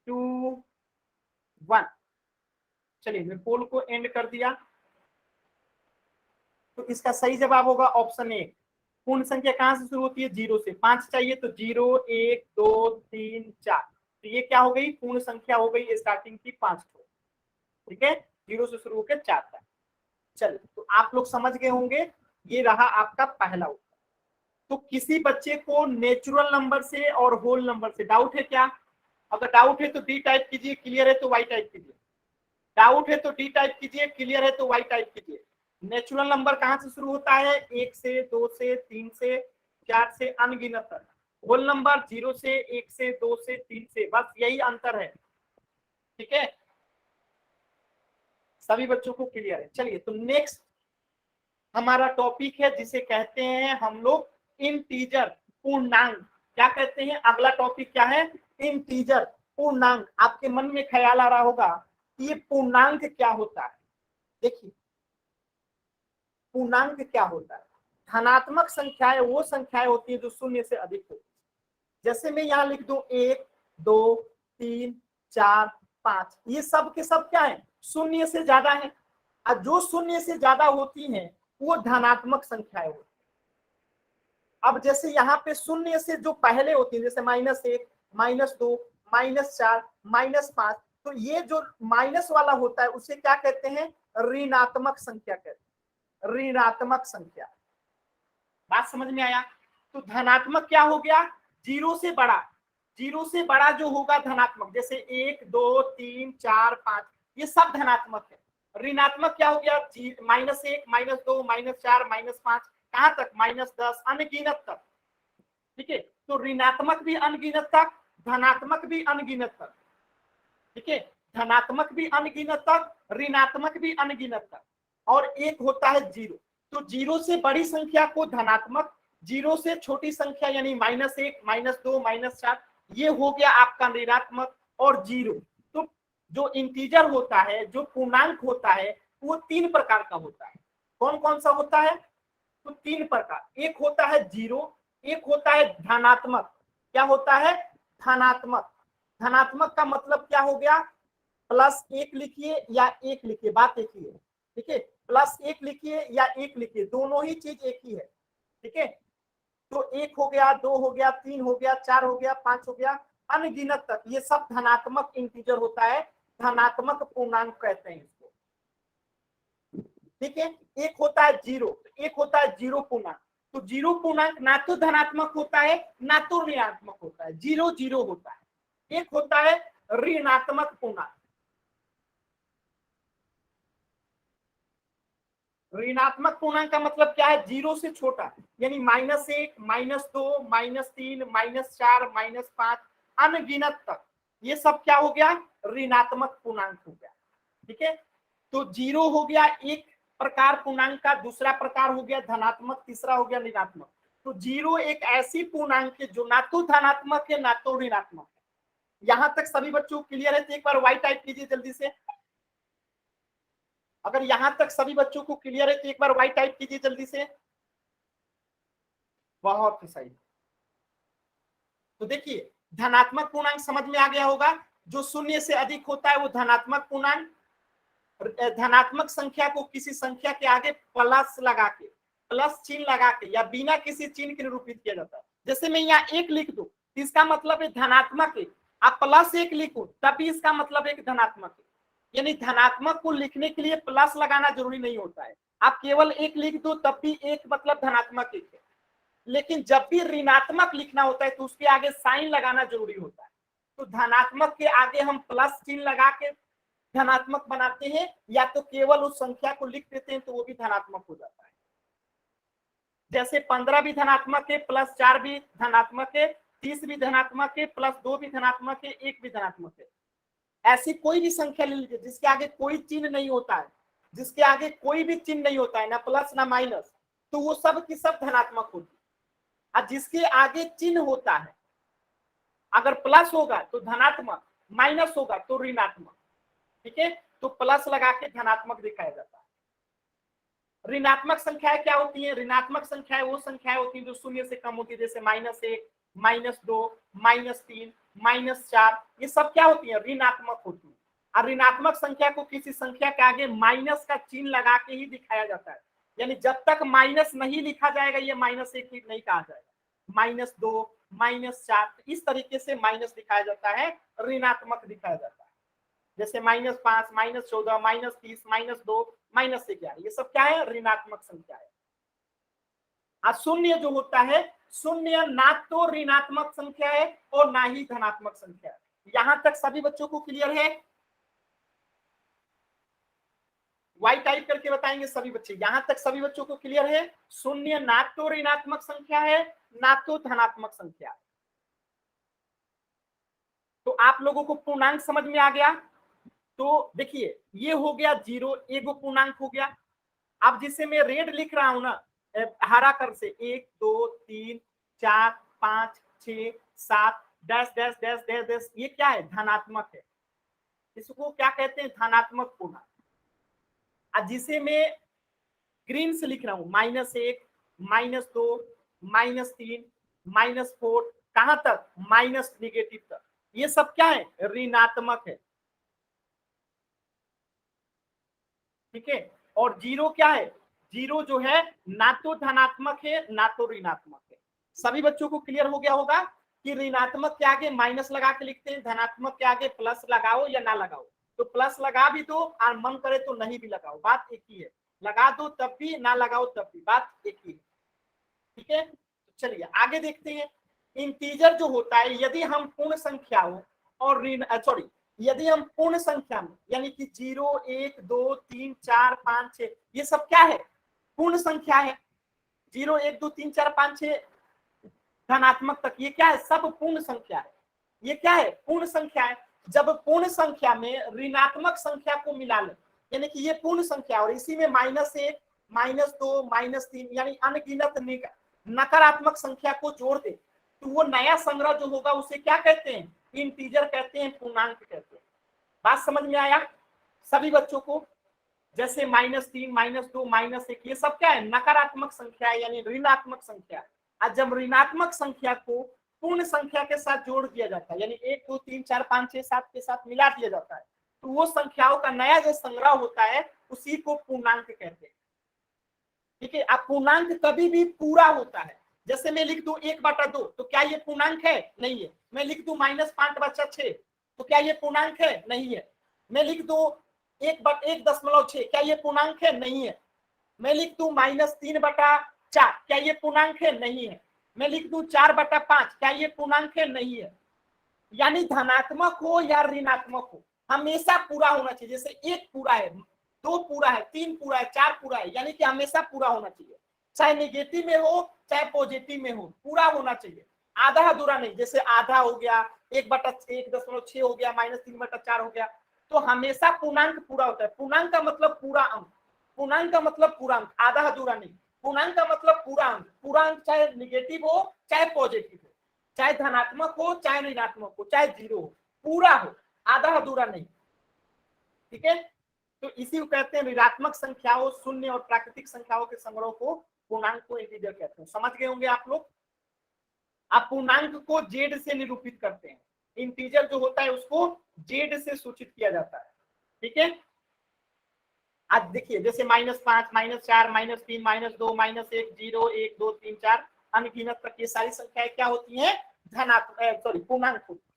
2 1। चलिए मैं पोल को एंड कर दिया। तो इसका सही जवाब होगा ऑप्शन ए। पूर्ण संख्या कहां से शुरू होती है, 0 से। 5 चाहिए तो 0 1 2 3 4, तो ये क्या हो गई, पूर्ण संख्या हो गई स्टार्टिंग की 5 को, ठीक है। 0 से शुरू होकर 4 तक। चलिए तो आप लोग समझ गए होंगे, ये रहा आपका पहला उत्तर। तो किसी बच्चे को नेचुरल नंबर से और होल नंबर से डाउट है क्या? अगर डाउट है तो डी टाइप कीजिए, क्लियर है तो वाई टाइप कीजिए। डाउट है तो डी टाइप कीजिए, क्लियर है तो वाई टाइप कीजिए। नेचुरल नंबर कहां से शुरू होता है, 1 से 2 से 3 से 4 से अनगिनत तक। होल नंबर 0 से 1 से 2 से 3 से, बस यही अंतर है, ठीक है। सभी बच्चों को क्लियर है? चलिए तो नेक्स्ट हमारा टॉपिक है जिसे कहते हैं हम लोग इंटीजर, पूर्णांक। क्या कहते हैं, अगला टॉपिक क्या है, इंटीजर, पूर्णांक। आपके मन में ख्याल आ रहा होगा कि ये पूर्णांक क्या होता है। देखिए पूर्णांक क्या होता है, धनात्मक संख्याएं वो संख्याएं होती है जो 0 से अधिक होती है। जैसे मैं यहाँ लिख दूं 1 2 3 4 5, ये सब के सब क्या है, 0 से ज्यादा है। और जो 0 से ज्यादा होती हैं वो धनात्मक संख्याएं होती है। अब जैसे यहाँ पे 0 से जो पहले होती है, जैसे -1 -2 -4 -5, तो ये जो माइनस वाला होता है उसे क्या कहते हैं, ऋणात्मक संख्या कहते हैं, ऋणात्मक संख्या। बात समझ में आया? तो धनात्मक क्या हो गया, 0 से बड़ा, 0 से बड़ा जो होगा धनात्मक, जैसे 1 2 3 4 5, ये सब धनात्मक है। ऋणात्मक क्या हो गया, -1 -2 -4 -5, कहां तक, -10, अनगिनत तक, ठीक है। तो ऋणात्मक भी अनगिनत तक, धनात्मक भी अनगिनत तक, ठीक है। धनात्मक भी अनगिनत तक, ऋणात्मक भी अनगिनत तक, और एक होता है 0। तो 0 से बड़ी संख्या को धनात्मक, 0 से छोटी संख्या यानी -1 -2 -4, ये हो गया आपका ऋणात्मक। और 0, तो जो इंटीजर होता है, जो पूर्णांक होता है, वो 3 प्रकार का होता है। कौन कौन सा होता है, तो 3 प्रकार। एक होता है 0, एक होता है धनात्मक। क्या होता है, धनात्मक। धनात्मक का मतलब क्या हो गया, +1 लिखिए या 1 लिखिए, बात एक ही है, ठीक है। +1 लिखिए या 1 लिखिए, दोनों ही चीज एक ही है, ठीक है। तो 1 हो गया, 2 हो गया, 3 हो गया, 4 हो गया, 5 हो गया, अनगिनत तक ये सब धनात्मक इंटीजर होता है, धनात्मक पूर्णांक कहते हैं इसको। ठीक है, एक होता है जीरो, एक होता है जीरो पूर्णांक। तो जीरो पूर्णांक ना तो धनात्मक होता है ना तो ऋणात्मक होता है, जीरो जीरो होता है। एक होता है ऋणात्मक पूर्णांक। ऋणात्मक पूर्णांक का मतलब क्या है, जीरो से छोटा, यानी -1, -2, -3, -4, -5 अनगिनत तक, ये सब क्या हो गया, ऋणात्मक पूर्णांक हो गया। ठीक है, तो जीरो हो गया एक प्रकार पूर्णांक का, दूसरा प्रकार हो गया धनात्मक, तीसरा हो गया ऋणात्मक। तो जीरो एक ऐसी पूर्णांक है जो ना तो धनात्मक है ना तो ऋणात्मक है। यहां तक सभी बच्चों को क्लियर है? तो एक बार वाई टाइप कीजिए जल्दी से। अगर यहां तक सभी बच्चों को क्लियर है तो एक बार वाई टाइप कीजिए जल्दी से। बहुत ही सही। तो देखिए, धनात्मक पूर्णांक समझ में आ गया होगा, जो शून्य से अधिक होता है वो धनात्मक पूर्णांक। धनात्मक संख्या को किसी संख्या के आगे प्लस लगा के, प्लस चिन्ह लगा के या बिना किसी चिन्ह के निरूपित किया जाता है। जैसे मैं यहाँ 1 लिख दूं, इसका मतलब है धनात्मक है। आप +1 लिखो तब भी इसका मतलब है धनात्मक है। यानी धनात्मक को लिखने के लिए प्लस लगाना जरूरी नहीं होता है, आप केवल 1 लिख दो तब भी एक मतलब धनात्मक एक है। लेकिन जब भी ऋणात्मक लिखना होता है तो उसके आगे साइन लगाना जरूरी होता है। तो धनात्मक के आगे हम प्लस चिन्ह लगा के धनात्मक बनाते हैं, या तो केवल उस संख्या को लिख देते हैं तो वो भी धनात्मक हो जाता है। जैसे 15 भी धनात्मक है, +4 भी धनात्मक है, 30 भी धनात्मक है, +2 भी धनात्मक है, 1 भी धनात्मक है। ऐसी कोई भी संख्या ले लीजिए जिसके आगे कोई चिन्ह नहीं होता है, जिसके आगे कोई भी चिन्ह नहीं होता है, ना प्लस ना माइनस, तो वो सब की सब धनात्मक होती है। और जिसके आगे चिन्ह होता है, अगर प्लस होगा तो धनात्मक, माइनस होगा तो ऋणात्मक। ठीक है, तो प्लस लगा के धनात्मक दिखाया जाता है। ऋणात्मक संख्याएं क्या होती है, ऋणात्मक संख्याएं वो संख्याएं होती है जो शून्य से कम होती है, जैसे -1, -2, -3, -4, ये सब क्या होती है, ऋणात्मक होती है। और ऋणात्मक संख्या को किसी संख्या के आगे माइनस का चिन्ह लगा के ही दिखाया जाता है। यानी जब तक माइनस नहीं लिखा जाएगा ये -1 ही नहीं कहा जाएगा। -2, -4, इस तरीके से माइनस दिखाया जाता है, ऋणात्मक दिखाया जाता है। जैसे -5, -14, -30, -2, -11, ये सब क्या है, ऋणात्मक संख्या है। और शून्य जो होता है, शून्य ना तो ऋणात्मक संख्या है और ना ही धनात्मक संख्या है। यहां तक सभी बच्चों को क्लियर है? वाई टाइप करके बताएंगे सभी बच्चे। यहां तक सभी बच्चों को क्लियर है? शून्य ना तो ऋणात्मक संख्या है ना तो धनात्मक संख्या है। तो आप लोगों को पूर्णांक समझ में आ गया। तो देखिए, ये हो गया जीरो, एगो पूर्णांक हो गया। अब जिसे मैं रेड लिख रहा हूं ना, हरा कर से 1, 2, 3, 4, 5, 6, 7 dash dash dash dash dash, ये क्या है, धनात्मक है। इसको क्या कहते हैं, धनात्मक पूर्णांक। अब जिसे मैं ग्रीन से लिख रहा हूं, -1, -2, -3, -4, कहां तक, माइनस निगेटिव तक, ये सब क्या है, ऋणात्मक है। ठीक है, और जीरो क्या है, जीरो जो है ना तो धनात्मक है ना तो ऋणात्मक है। सभी बच्चों को क्लियर हो गया होगा कि ऋणात्मक के आगे माइनस लगा के लिखते हैं, धनात्मक के आगे प्लस लगाओ या ना लगाओ। तो प्लस लगा भी दो और मन करे तो नहीं भी लगाओ, बात एक ही है। लगा दो तब भी, ना लगाओ तब भी, बात एक ही है। ठीक है, तो चलिए आगे देखते हैं। इंटीजर जो होता है, यदि हम पूर्ण संख्याओं और यदि हम पूर्ण संख्या में, यानी कि 0, 1, 2, 3, 4, 5, 6, ये सब क्या है, पूर्ण संख्या है। 0, 1, 2, 3, 4, 5, 6 धनात्मक तक, ये क्या है, सब पूर्ण संख्या है। ये क्या है, पूर्ण संख्या है। जब पूर्ण संख्या में ऋणात्मक संख्या को मिला ले, यानी कि ये पूर्ण संख्या और इसी में -1, -2, -3 यानी अनगिनत नकारात्मक संख्या को जोड़ दे, तो वो नया संग्रह जो होगा उसे क्या कहते हैं, इंटीजर कहते हैं, पूर्णांक कहते हैं। बात समझ में आया सभी बच्चों को? जैसे -3, -2, -1, ये सब क्या है, नकारात्मक संख्या है, यानी ऋणात्मक संख्या है। और जब ऋणात्मक संख्या को पूर्ण संख्या के साथ जोड़ दिया जाता है, यानी 1, 2, 3, 4, 5, 6, 7 के साथ मिला दिया जाता है, तो वो संख्याओं का नया जो संग्रह होता है उसी को पूर्णांक कहते हैं। ठीक है, अब पूर्णांक कभी भी पूरा होता है। जैसे मैं लिख दूं 1/2 तो क्या ये पूर्णांक है? नहीं है। मैं लिख दूं -5/6 तो क्या ये पूर्णांक है? नहीं है। मैं लिख दूं 1/1.6 क्या ये पूर्णांक है? नहीं है। मैं लिख दूं -3/4 क्या ये पूर्णांक है? नहीं है। मैं लिख दूं 4/5 क्या ये पूर्णांक है? नहीं है। यानी धनात्मक हो या ऋणात्मक हो, हमेशा पूरा होना चाहिए। जैसे 1 पूरा है, 2 पूरा है, 3 पूरा है, 4 पूरा है, यानी कि हमेशा पूरा होना चाहिए। चाहे नेगेटिव में हो चाहे पॉजिटिव में हो, पूरा होना चाहिए, आधा अधूरा नहीं। जैसे आधा हो गया, 1/1.6 हो गया, -3/4 हो गया, तो हमेशा पूर्णांक पूरा होता है। पूर्णांक का मतलब पूरा अंक, पूर्णांक का मतलब पूरा अंक, आधा अधूरा नहीं। पूर्णांक का मतलब पूरा अंक। पूरा अंक चाहे निगेटिव हो चाहे पॉजिटिव हो, चाहे धनात्मक हो चाहे ऋणात्मक हो, चाहे 0 हो, पूरा हो, आधा अधूरा नहीं। ठीक है, तो इसी को कहते हैं ऋणात्मक संख्याओं, शून्य और प्राकृतिक संख्याओं के संग्रह को पूर्णांक को इंटीजर कहते हैं। समझ गए होंगे आप लोग। आप पूर्णांक को जेड से निरूपित करते हैं, इंटीजर जो होता है उसको जेड से सूचित किया जाता है। ठीक है, आज देखिए जैसे -5, -4, -3, -2, -1, 0, 1, 2, 3, 4 अनगिनत तक ये सारी संख्याएं क्या होती हैं? धनात्मक, सॉरी पूर्णांक होती है।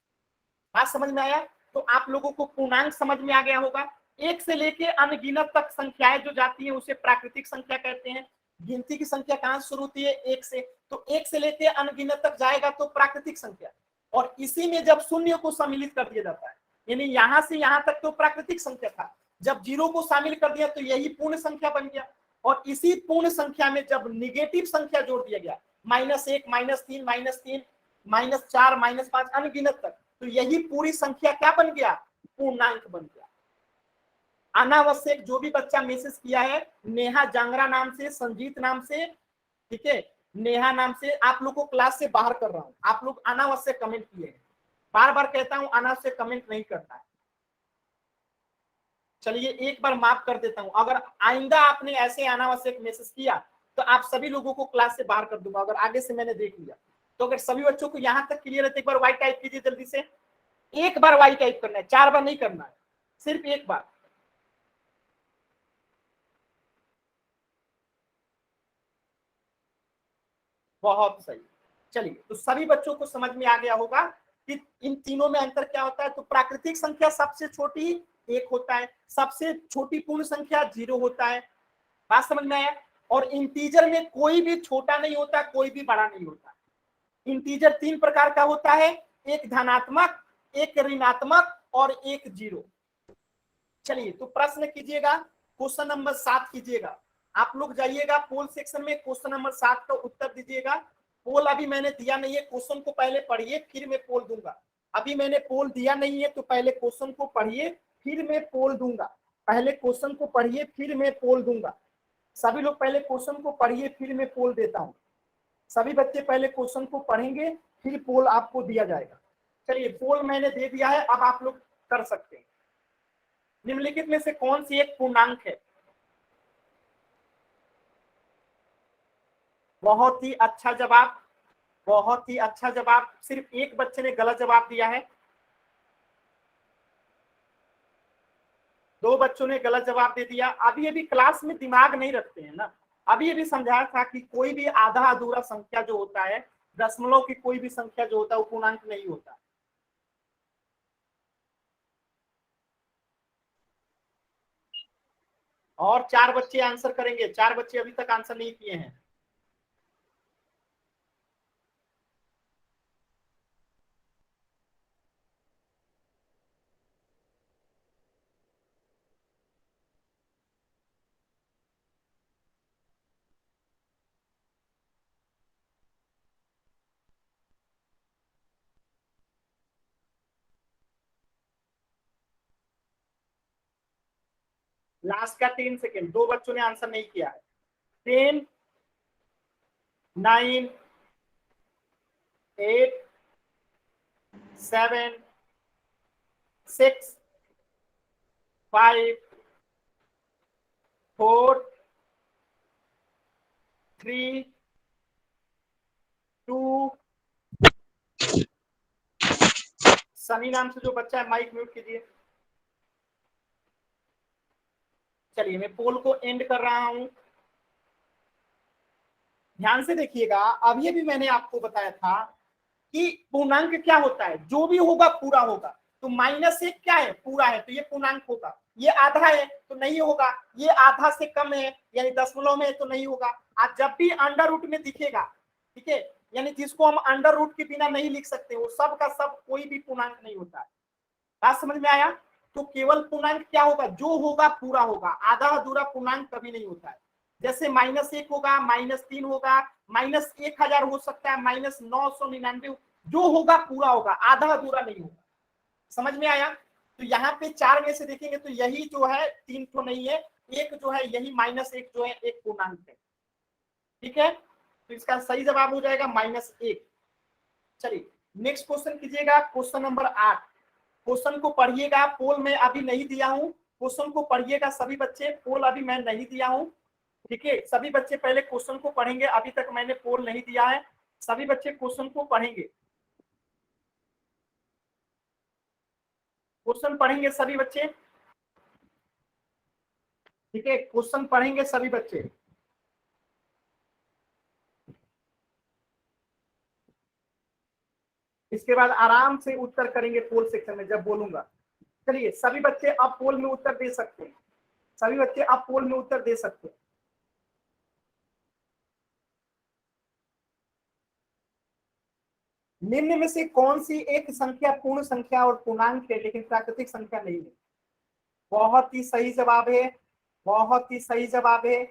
बात समझ में आया? तो आप लोगों को पूर्णांक समझ में आ गया होगा। एक से लेके अनगिनत तक संख्याएं जो जाती हैं उसे प्राकृतिक संख्या कहते हैं। गिनती की संख्या कहां से शुरू होती है? 1 से, तो 1 से लेके अनगिनत तक जाएगा तो प्राकृतिक संख्या। और इसी में जब शून्य को सम्मिलित कर दिया जाता है, यानी यहां से यहां तक तो प्राकृतिक संख्या था, जब 0 को शामिल कर दिया तो यही पूर्ण संख्या बन गया। और इसी पूर्ण संख्या में जब निगेटिव संख्या जोड़ दिया गया, -1, -3, -3, -4, -5 अनगिनत तक, तो यही पूरी संख्या क्या बन गया? पूर्णांक बन गया। अनावश्यक जो भी बच्चा मैसेज किया है, नेहा जांगरा नाम से, संजीत नाम से, ठीक है, नेहा नाम से, आप लोग को क्लास से बाहर कर रहा हूं। आप लोग अनावश्यक कमेंट किए हैं, बार बार कहता हूं अनावश्यक कमेंट नहीं करना है। चलिए एक बार माफ कर देता हूं, अगर आइंदा आपने ऐसे अनावश्यक मैसेज किया तो आप सभी लोगों को क्लास से बाहर कर दूंगा, अगर आगे से मैंने देख लिया तो। अगर सभी बच्चों को यहां तक क्लियर है तो एक बार वाई टाइप कीजिए जल्दी से। एक बार वाई टाइप करना है, 4 बार नहीं करना है, सिर्फ एक बार। बहुत सही। चलिए, तो सभी बच्चों को समझ में आ गया होगा कि इन तीनों में अंतर क्या होता है। तो प्राकृतिक संख्या सबसे छोटी 1 होता है, सबसे छोटी पूर्ण संख्या 0 होता है। बात समझ में आया? और इंटीजर में कोई भी छोटा नहीं होता, कोई भी बड़ा नहीं होता। इंटीजर 3 प्रकार का होता है, एक धनात्मक, एक ऋणात्मक और एक 0। चलिए, तो प्रश्न कीजिएगा, क्वेश्चन नंबर 7 कीजिएगा। आप लोग जाइएगा पोल सेक्शन में, क्वेश्चन नंबर 7 का उत्तर दीजिएगा। पोल अभी मैंने दिया नहीं है, क्वेश्चन को पहले पढ़िए फिर मैं पोल दूंगा। अभी मैंने पोल दिया नहीं है तो पहले क्वेश्चन को पढ़िए फिर मैं पोल दूंगा। पहले क्वेश्चन को पढ़िए फिर मैं पोल दूंगा। सभी लोग पहले क्वेश्चन को पढ़िए फिर मैं पोल देता हूं। सभी बच्चे पहले क्वेश्चन को पढ़ेंगे फिर पोल आपको दिया जाएगा। चलिए, पोल मैंने दे दिया है, अब आप लोग कर सकते हैं। निम्नलिखित में से कौन सी एक पूर्णांक है? बहुत ही अच्छा जवाब, बहुत ही अच्छा जवाब। सिर्फ एक बच्चे ने गलत जवाब दिया है, 2 बच्चों ने गलत जवाब दे दिया। अभी अभी क्लास में दिमाग नहीं रखते हैं ना। अभी अभी समझाया था कि कोई भी आधा अधूरा संख्या जो होता है, दशमलव की कोई भी संख्या जो होता है वो पूर्णांक नहीं होता। और 4 बच्चे आंसर करेंगे, 4 बच्चे अभी तक आंसर नहीं किए हैं। लास्ट का 10 सेकेंड, 2 बच्चों ने आंसर नहीं किया है। 10, 9, 8, 7, 6, 5, 4, 3, 2। सनी नाम से जो बच्चा है माइक म्यूट कीजिए। चलिए, मैं पोल को एंड कर रहा हूं। ध्यान से देखिएगा, अब ये भी मैंने आपको बताया था कि पूर्णांक क्या होता है, जो भी होगा पूरा होगा। तो -1 क्या है, पूरा है, तो ये पूर्णांक होगा। ये आधा है तो नहीं होगा, ये आधा से कम है यानी दशमलव में है तो नहीं होगा। आज जब भी अंडर रूट में दिखेगा, ठीक है, यानी जिसको हम अंडर रूट के बिना नहीं लिख सकते, वो सब का सब कोई भी पूर्णांक नहीं होता है। बात समझ में आया? तो केवल पूर्णांक क्या होगा, जो होगा पूरा होगा, आधा अधूरा पूर्णांक कभी नहीं होता है। जैसे -1 होगा, -3 होगा, -1000 हो सकता है, -999, जो होगा पूरा होगा, आधा अधूरा नहीं होगा। समझ में आया? तो यहाँ पे 4 में से देखेंगे तो यही जो है 3 तो नहीं है, एक जो है यही -1 जो है एक पूर्णांक है। ठीक है, तो इसका सही जवाब हो जाएगा -1। चलिए नेक्स्ट क्वेश्चन कीजिएगा, क्वेश्चन नंबर 8। क्वेश्चन को पढ़िएगा, पोल में अभी नहीं दिया हूं, क्वेश्चन को पढ़िएगा सभी बच्चे, पोल अभी मैं नहीं दिया हूं। ठीक है, सभी बच्चे पहले क्वेश्चन को पढ़ेंगे, अभी तक मैंने पोल नहीं दिया है, सभी बच्चे क्वेश्चन को पढ़ेंगे। क्वेश्चन पढ़ेंगे सभी बच्चे, ठीक है, क्वेश्चन पढ़ेंगे सभी बच्चे। इसके बाद आराम से उत्तर करेंगे पोल सेक्शन में जब बोलूंगा। चलिए सभी बच्चे अब पोल में उत्तर दे सकते हैं, सभी बच्चे अब पोल में उत्तर दे सकते हैं। निम्न में से कौन सी एक संख्या पूर्ण संख्या और पूर्णांक है लेकिन प्राकृतिक संख्या नहीं है? बहुत ही सही जवाब है, बहुत ही सही जवाब है।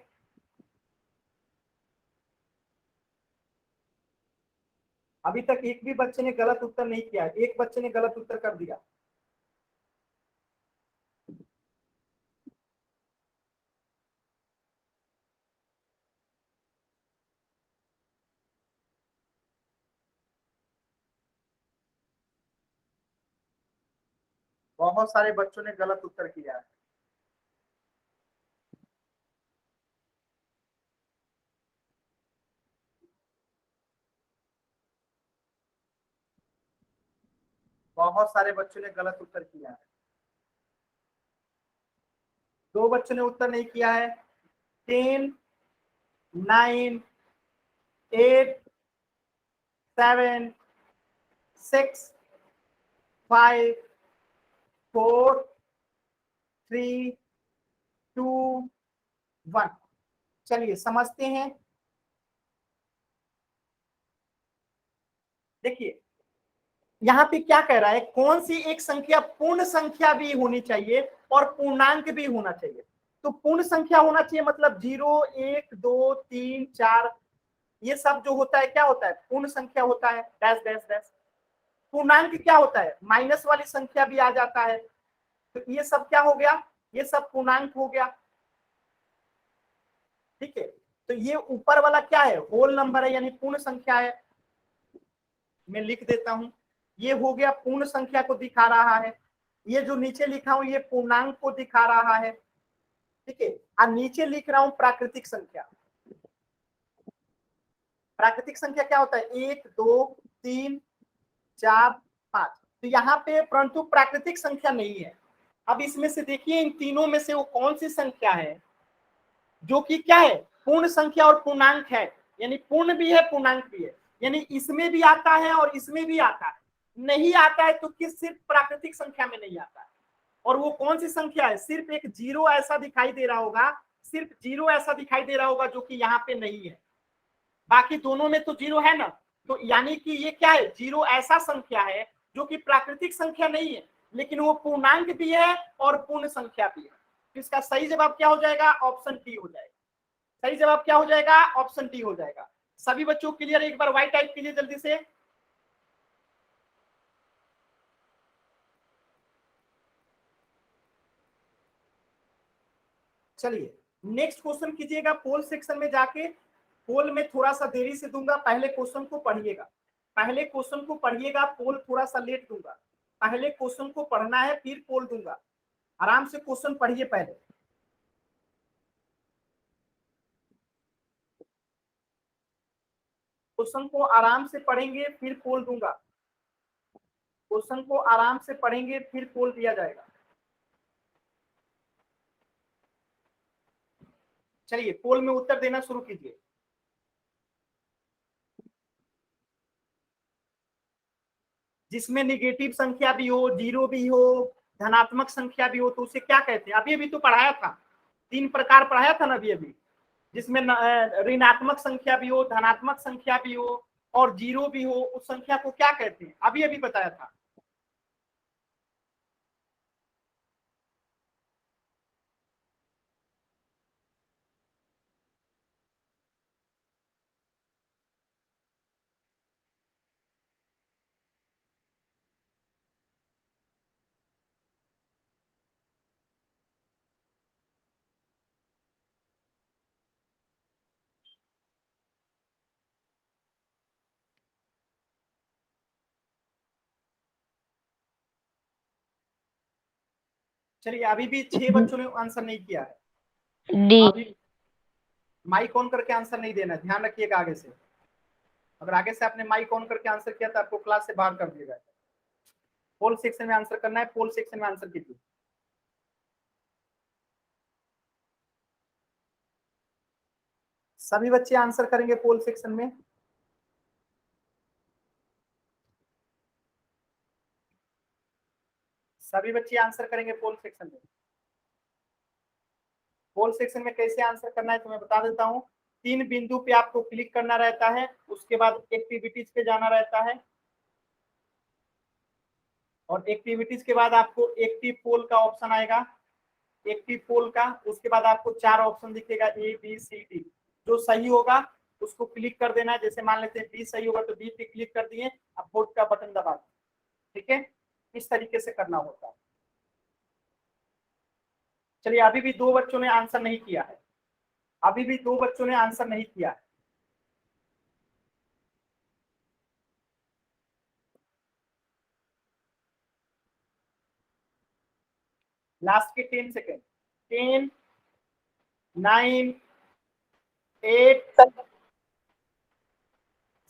अभी तक एक भी बच्चे ने गलत उत्तर नहीं किया, एक बच्चे ने गलत उत्तर कर दिया। बहुत सारे बच्चों ने गलत उत्तर किया है। बहुत सारे बच्चों ने गलत उत्तर किया है। 2 बच्चों ने उत्तर नहीं किया है। 10, 9, 8, 7, 6, 5, 4, 3, 2, 1। चलिए समझते हैं। देखिए यहाँ पे क्या कह रहा है, कौन सी एक संख्या पूर्ण संख्या भी होनी चाहिए और पूर्णांक भी होना चाहिए। तो पूर्ण संख्या होना चाहिए मतलब 0, 1, 2, 3, 4, ये सब जो होता है क्या होता है, पूर्ण संख्या होता है, डैश डैश डैश। पूर्णांक क्या होता है, माइनस वाली संख्या भी आ जाता है। तो ये सब क्या हो गया, ये सब पूर्णांक हो गया। ठीक है, तो ये ऊपर वाला क्या है, होल नंबर है यानी पूर्ण संख्या है। मैं लिख देता हूं, ये हो गया पूर्ण संख्या को दिखा रहा है। ये जो नीचे लिखा हूं ये पूर्णांक को दिखा रहा है। ठीक है, और नीचे लिख रहा हूं प्राकृतिक संख्या। प्राकृतिक संख्या क्या होता है, 1, 2, 3, 4, 5। तो यहाँ पे परंतु प्राकृतिक संख्या नहीं है। अब इसमें से देखिए इन तीनों में से वो कौन सी संख्या है जो कि क्या है, पूर्ण संख्या और पूर्णांक है, यानी पूर्ण भी है पूर्णांक भी है, यानी इसमें भी आता है और इसमें भी आता है। नहीं आता है तो किस, सिर्फ प्राकृतिक संख्या में नहीं आता है। और वो कौन सी संख्या है, सिर्फ एक जीरो ऐसा दिखाई दे रहा होगा, सिर्फ जीरो ऐसा दिखाई दे रहा होगा जो कि यहाँ पे नहीं है। बाकी दोनों में तो जीरो है ना, तो यानी कि ये क्या है, जीरो ऐसा संख्या है जो कि प्राकृतिक संख्या नहीं है लेकिन वो पूर्णांक भी है और पूर्ण संख्या भी है। तो इसका सही जवाब क्या हो जाएगा, ऑप्शन डी हो जाएगा। सही जवाब क्या हो जाएगा, ऑप्शन डी हो जाएगा। सभी बच्चों क्लियर, एक बार व्हाइट टाइप कीजिए जल्दी से। चलिए नेक्स्ट क्वेश्चन कीजिएगा पोल सेक्शन में जाके। पोल में थोड़ा सा देरी से दूंगा, पहले क्वेश्चन को पढ़िएगा, पहले क्वेश्चन को पढ़िएगा, पोल थोड़ा सा लेट दूंगा। पहले क्वेश्चन को पढ़ना है फिर पोल दूंगा। आराम से क्वेश्चन पढ़िए, पहले क्वेश्चन को आराम से पढ़ेंगे फिर पोल दूंगा। क्वेश्चन को आराम से पढ़ेंगे फिर पोल दिया जाएगा। चलिए पोल में उत्तर देना शुरू कीजिए। जिसमें निगेटिव संख्या भी हो, जीरो भी हो, धनात्मक संख्या भी हो, तो उसे क्या कहते हैं? अभी अभी तो पढ़ाया था, 3 प्रकार पढ़ाया था ना अभी अभी, जिसमें ऋणात्मक संख्या भी हो, धनात्मक संख्या भी हो और जीरो भी हो, उस संख्या को क्या कहते हैं? अभी अभी बताया था। चलिए, अभी भी 6 बच्चों ने आंसर नहीं किया है। डी। अभी माइक ऑन करके आंसर नहीं देना, ध्यान रखिएगा। आगे से अगर आगे से आपने माइक ऑन करके आंसर किया तो आपको क्लास से बाहर कर दिया जाएगा। पोल सेक्शन में आंसर करना है, पोल सेक्शन में आंसर कीजिए। सभी बच्चे आंसर करेंगे पोल सेक्शन में। सभी बच्चे आंसर करेंगे पोल सेक्शन में। पोल सेक्शन में कैसे आंसर करना है तो मैं बता देता हूँ। 3 बिंदु पे आपको क्लिक करना रहता है, उसके बाद एक्टिविटीज पे जाना रहता है और एक्टिविटीज के बाद आपको एक्टिव पोल का ऑप्शन आएगा। एक्टिव पोल का, उसके बाद आपको 4 ऑप्शन दिखेगा, ए बी सी डी। जो सही होगा उसको क्लिक कर देना है। जैसे मान लेते हैं बी सही होगा तो बी पे क्लिक कर दिए, अब वोट का बटन दबा दें। ठीक है, इस तरीके से करना होता है। चलिए, अभी भी 2 बच्चों ने आंसर नहीं किया है। अभी भी 2 बच्चों ने आंसर नहीं किया है। लास्ट के 10 सेकेंड। 10, 9, 8,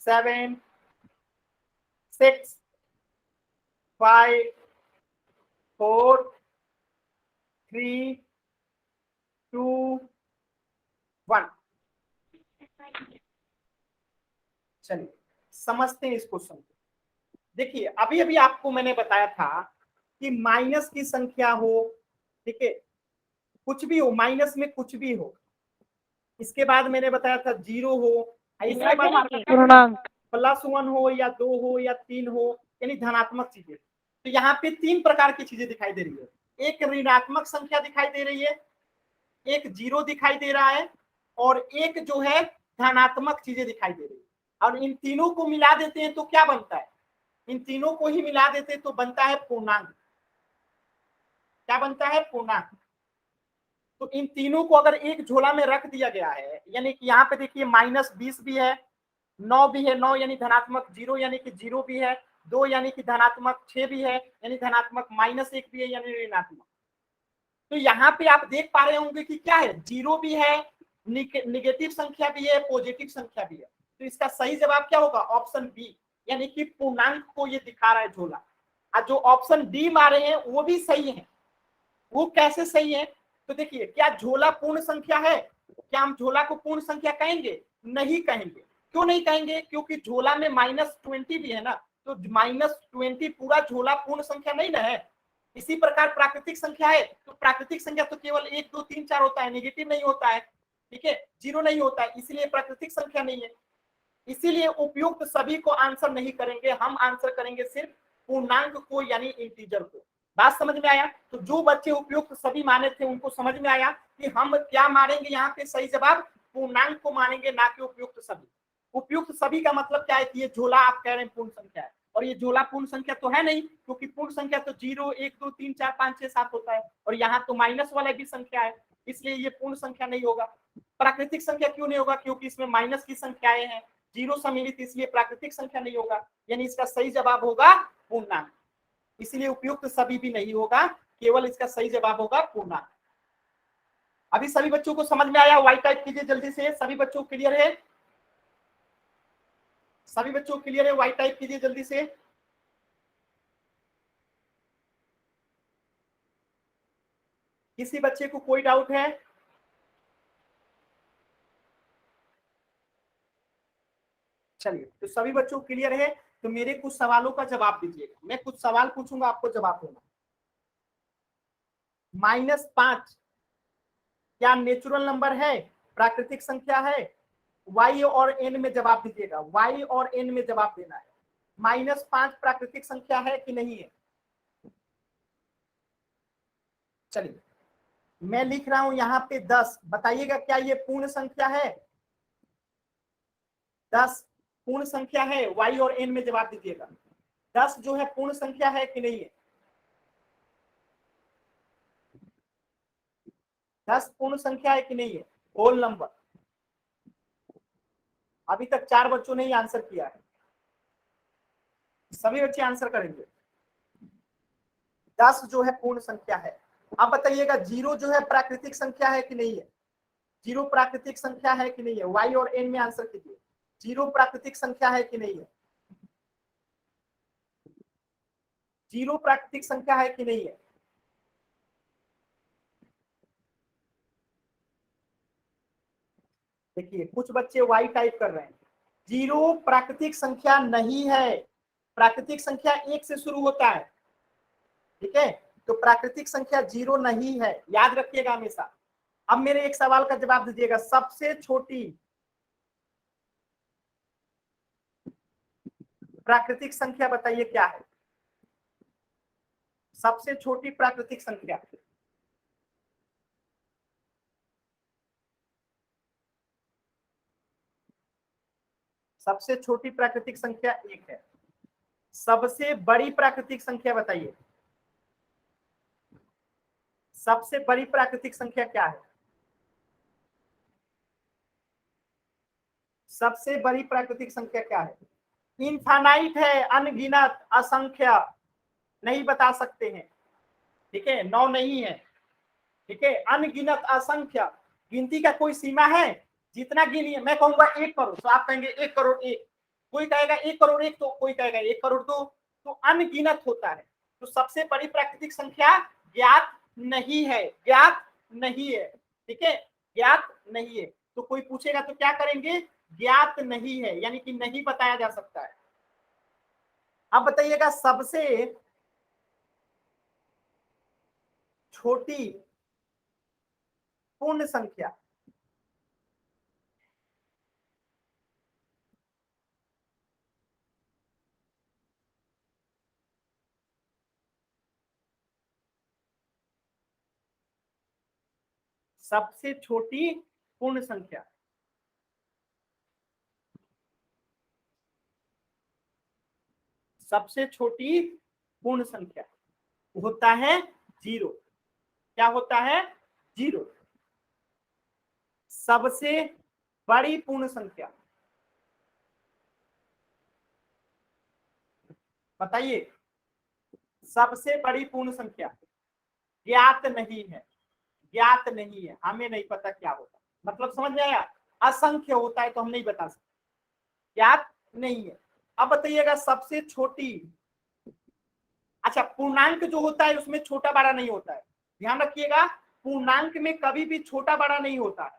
7, 6, 5, 4, 3, 2, 1। चलिए समझते हैं इस क्वेश्चन को। देखिए, अभी अभी आपको मैंने बताया था कि माइनस की संख्या हो, ठीक है, कुछ भी हो, माइनस में कुछ भी हो। इसके बाद मैंने बताया था जीरो हो, इसके बाद पूर्णांक। +1 हो या 2 हो या 3 हो, यानी धनात्मक चीजें। तो यहाँ पे 3 प्रकार की चीजें दिखाई दे रही है। एक ऋणात्मक संख्या दिखाई दे रही है, एक जीरो दिखाई दे रहा है और एक जो है धनात्मक चीजें दिखाई दे रही है। और इन तीनों को मिला देते हैं तो क्या बनता है? इन तीनों को ही मिला देते हैं तो बनता है पूर्णांक। क्या बनता है? पूर्णांक। तो इन तीनों को अगर एक झोला में रख दिया गया है, यानी कि यहाँ पे देखिए -20 भी है, 9 भी है, 9 यानी धनात्मक, 0 यानी कि 0 भी है, 2 यानी कि धनात्मक, 6 भी है यानी धनात्मक, -1 भी है यानी ऋणात्मक। तो यहाँ पे आप देख पा रहे होंगे कि क्या है, 0 भी है, निगेटिव संख्या भी है, पॉजिटिव संख्या भी है। तो इसका सही जवाब क्या होगा? ऑप्शन बी, यानी कि पूर्णांक को ये दिखा रहा है झोला। और जो ऑप्शन डी मारे हैं वो भी सही है। वो कैसे सही है? तो देखिए, क्या झोला पूर्ण संख्या है? क्या हम झोला को पूर्ण संख्या कहेंगे? नहीं कहेंगे। क्यों नहीं कहेंगे? क्योंकि झोला में -20 भी है ना, तो -20 पूरा झोला पूर्ण संख्या नहीं ना है। इसी प्रकार प्राकृतिक संख्या है, तो प्राकृतिक संख्या तो केवल 1 2 3 4 होता है, नेगेटिव नहीं होता है, ठीक है, जीरो नहीं होता है, इसलिए प्राकृतिक संख्या नहीं है। इसीलिए उपयुक्त सभी को आंसर नहीं करेंगे, हम आंसर करेंगे सिर्फ पूर्णांक को, यानी इंटीजर को। बात समझ में आया? तो जो बच्चे उपयुक्त सभी माने थे उनको समझ में आया कि हम क्या मानेंगे यहाँ पे? सही जवाब पूर्णांक को मानेंगे, ना कि उपयुक्त सभी। उपयुक्त सभी का मतलब क्या है कि ये झोला आप कह रहे हैं पूर्ण संख्या है, और ये झोला पूर्ण संख्या तो है नहीं, क्योंकि पूर्ण संख्या तो 0 1 2 3 4 5 6 7 होता है, और यहाँ तो माइनस वाला भी संख्या है, इसलिए ये पूर्ण संख्या नहीं होगा। प्राकृतिक संख्या क्यों नहीं होगा? क्योंकि इसमें माइनस की संख्याएं हैं, जीरो सम्मिलित, इसलिए प्राकृतिक संख्या नहीं होगा। यानी इसका सही जवाब होगा पूर्णांक, इसलिए उपयुक्त सभी भी नहीं होगा, केवल इसका सही जवाब होगा पूर्णांक। अभी सभी बच्चों को समझ में आया? वाई टाइप कीजिए जल्दी से। सभी बच्चों को क्लियर है? सभी बच्चों को क्लियर है? वाई टाइप कीजिए जल्दी से। किसी बच्चे को कोई डाउट है? चलिए, तो सभी बच्चों को क्लियर है तो मेरे कुछ सवालों का जवाब दीजिएगा। मैं कुछ सवाल पूछूंगा, आपको जवाब देना। -5 क्या नेचुरल नंबर है, प्राकृतिक संख्या है? y और n में जवाब दीजिएगा, y और n में जवाब देना है। -5 प्राकृतिक संख्या है कि नहीं है? चलिए मैं लिख रहा हूं यहाँ पे 10, बताइएगा क्या ये पूर्ण संख्या है? 10 पूर्ण संख्या है? y और n में जवाब दीजिएगा। 10 जो है पूर्ण संख्या है कि नहीं है? 10 पूर्ण संख्या है कि नहीं है? Whole number. अभी तक 4 बच्चों ने ही आंसर किया है, सभी बच्चे आंसर करेंगे। 10 जो है पूर्ण संख्या है। अब बताइएगा 0 जो है प्राकृतिक संख्या है कि नहीं है? 0 प्राकृतिक संख्या है कि नहीं है? y और n में आंसर कीजिए। 0 प्राकृतिक संख्या है कि नहीं है? 0 प्राकृतिक संख्या है कि नहीं है? देखिए कुछ बच्चे y टाइप कर रहे हैं। 0 प्राकृतिक संख्या नहीं है, प्राकृतिक संख्या 1 से शुरू होता है, ठीक है? तो प्राकृतिक संख्या 0 नहीं है, याद रखिएगा हमेशा। अब मेरे एक सवाल का जवाब दीजिएगा, सबसे छोटी प्राकृतिक संख्या बताइए क्या है? सबसे छोटी प्राकृतिक संख्या। सबसे छोटी प्राकृतिक संख्या 1 है। सबसे बड़ी प्राकृतिक संख्या बताइए, सबसे बड़ी प्राकृतिक संख्या क्या है? सबसे बड़ी प्राकृतिक संख्या क्या है? इनफाइनाइट है, अनगिनत, असंख्य, नहीं बता सकते हैं, ठीक है? 9 नहीं है, ठीक है? अनगिनत, असंख्य, गिनती का कोई सीमा है? जितना गिनिए, मैं कहूंगा 1 करोड़ तो आप कहेंगे 1 करोड़ 1, कोई कहेगा 1 करोड़ 1 तो कोई कहेगा 1 करोड़ 2, तो अनगिनत होता है। तो सबसे बड़ी प्राकृतिक संख्या ज्ञात नहीं है, ज्ञात नहीं है, ठीक है? ज्ञात नहीं है। तो कोई पूछेगा तो क्या करेंगे? ज्ञात नहीं है, यानी कि नहीं बताया जा सकता है। अब बताइएगा सबसे छोटी पूर्ण संख्या। सबसे छोटी पूर्ण संख्या, सबसे छोटी पूर्ण संख्या होता है 0। क्या होता है? 0। सबसे बड़ी पूर्ण संख्या बताइए, सबसे बड़ी पूर्ण संख्या ज्ञात नहीं है, ज्ञात नहीं है, हमें नहीं पता क्या होता, मतलब समझ में आया? असंख्य होता है तो हम नहीं बता सकते, ज्ञात नहीं है। अब बताइएगा सबसे छोटी, अच्छा पूर्णांक जो होता है उसमें छोटा बड़ा नहीं होता है, ध्यान रखिएगा। पूर्णांक में कभी भी छोटा बड़ा नहीं होता है,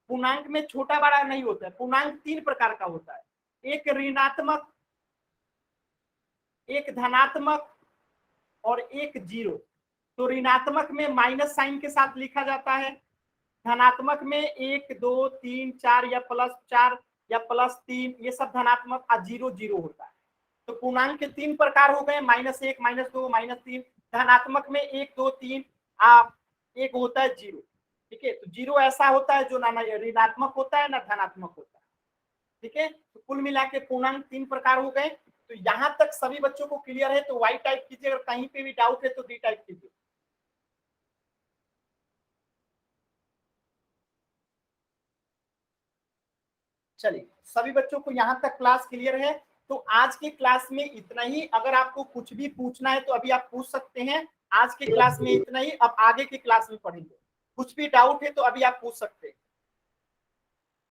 पूर्णांक में छोटा बड़ा नहीं होता है। पूर्णांक 3 प्रकार का होता है, एक ऋणात्मक, एक धनात्मक और एक 0। तो ऋणात्मक में माइनस साइन के साथ लिखा जाता है, धनात्मक में 1 2 3 4 या +4 या +3, ये सब धनात्मक, और 0 0 होता है। तो पूर्णांक के 3 प्रकार हो गए, -1 -2 -3। धनात्मक में 1 2 3 एक होता है 0, ठीक है? तो 0 ऐसा होता है जो ना ऋणात्मक होता है ना धनात्मक होता है, ठीक है? तो कुल मिला के पूर्णांक 3 प्रकार हो गए। तो यहां तक सभी बच्चों को क्लियर है तो वाई टाइप कीजिए, अगर कहीं पे भी डाउट है तो डी टाइप कीजिए। चलिए सभी बच्चों को यहाँ तक क्लास क्लियर है। तो आज की क्लास में इतना ही, अगर आपको कुछ भी पूछना है तो अभी आप पूछ सकते हैं। आज की क्लास में इतना ही, अब आगे की क्लास में पढ़ेंगे। कुछ भी डाउट है तो अभी आप पूछ सकते हैं।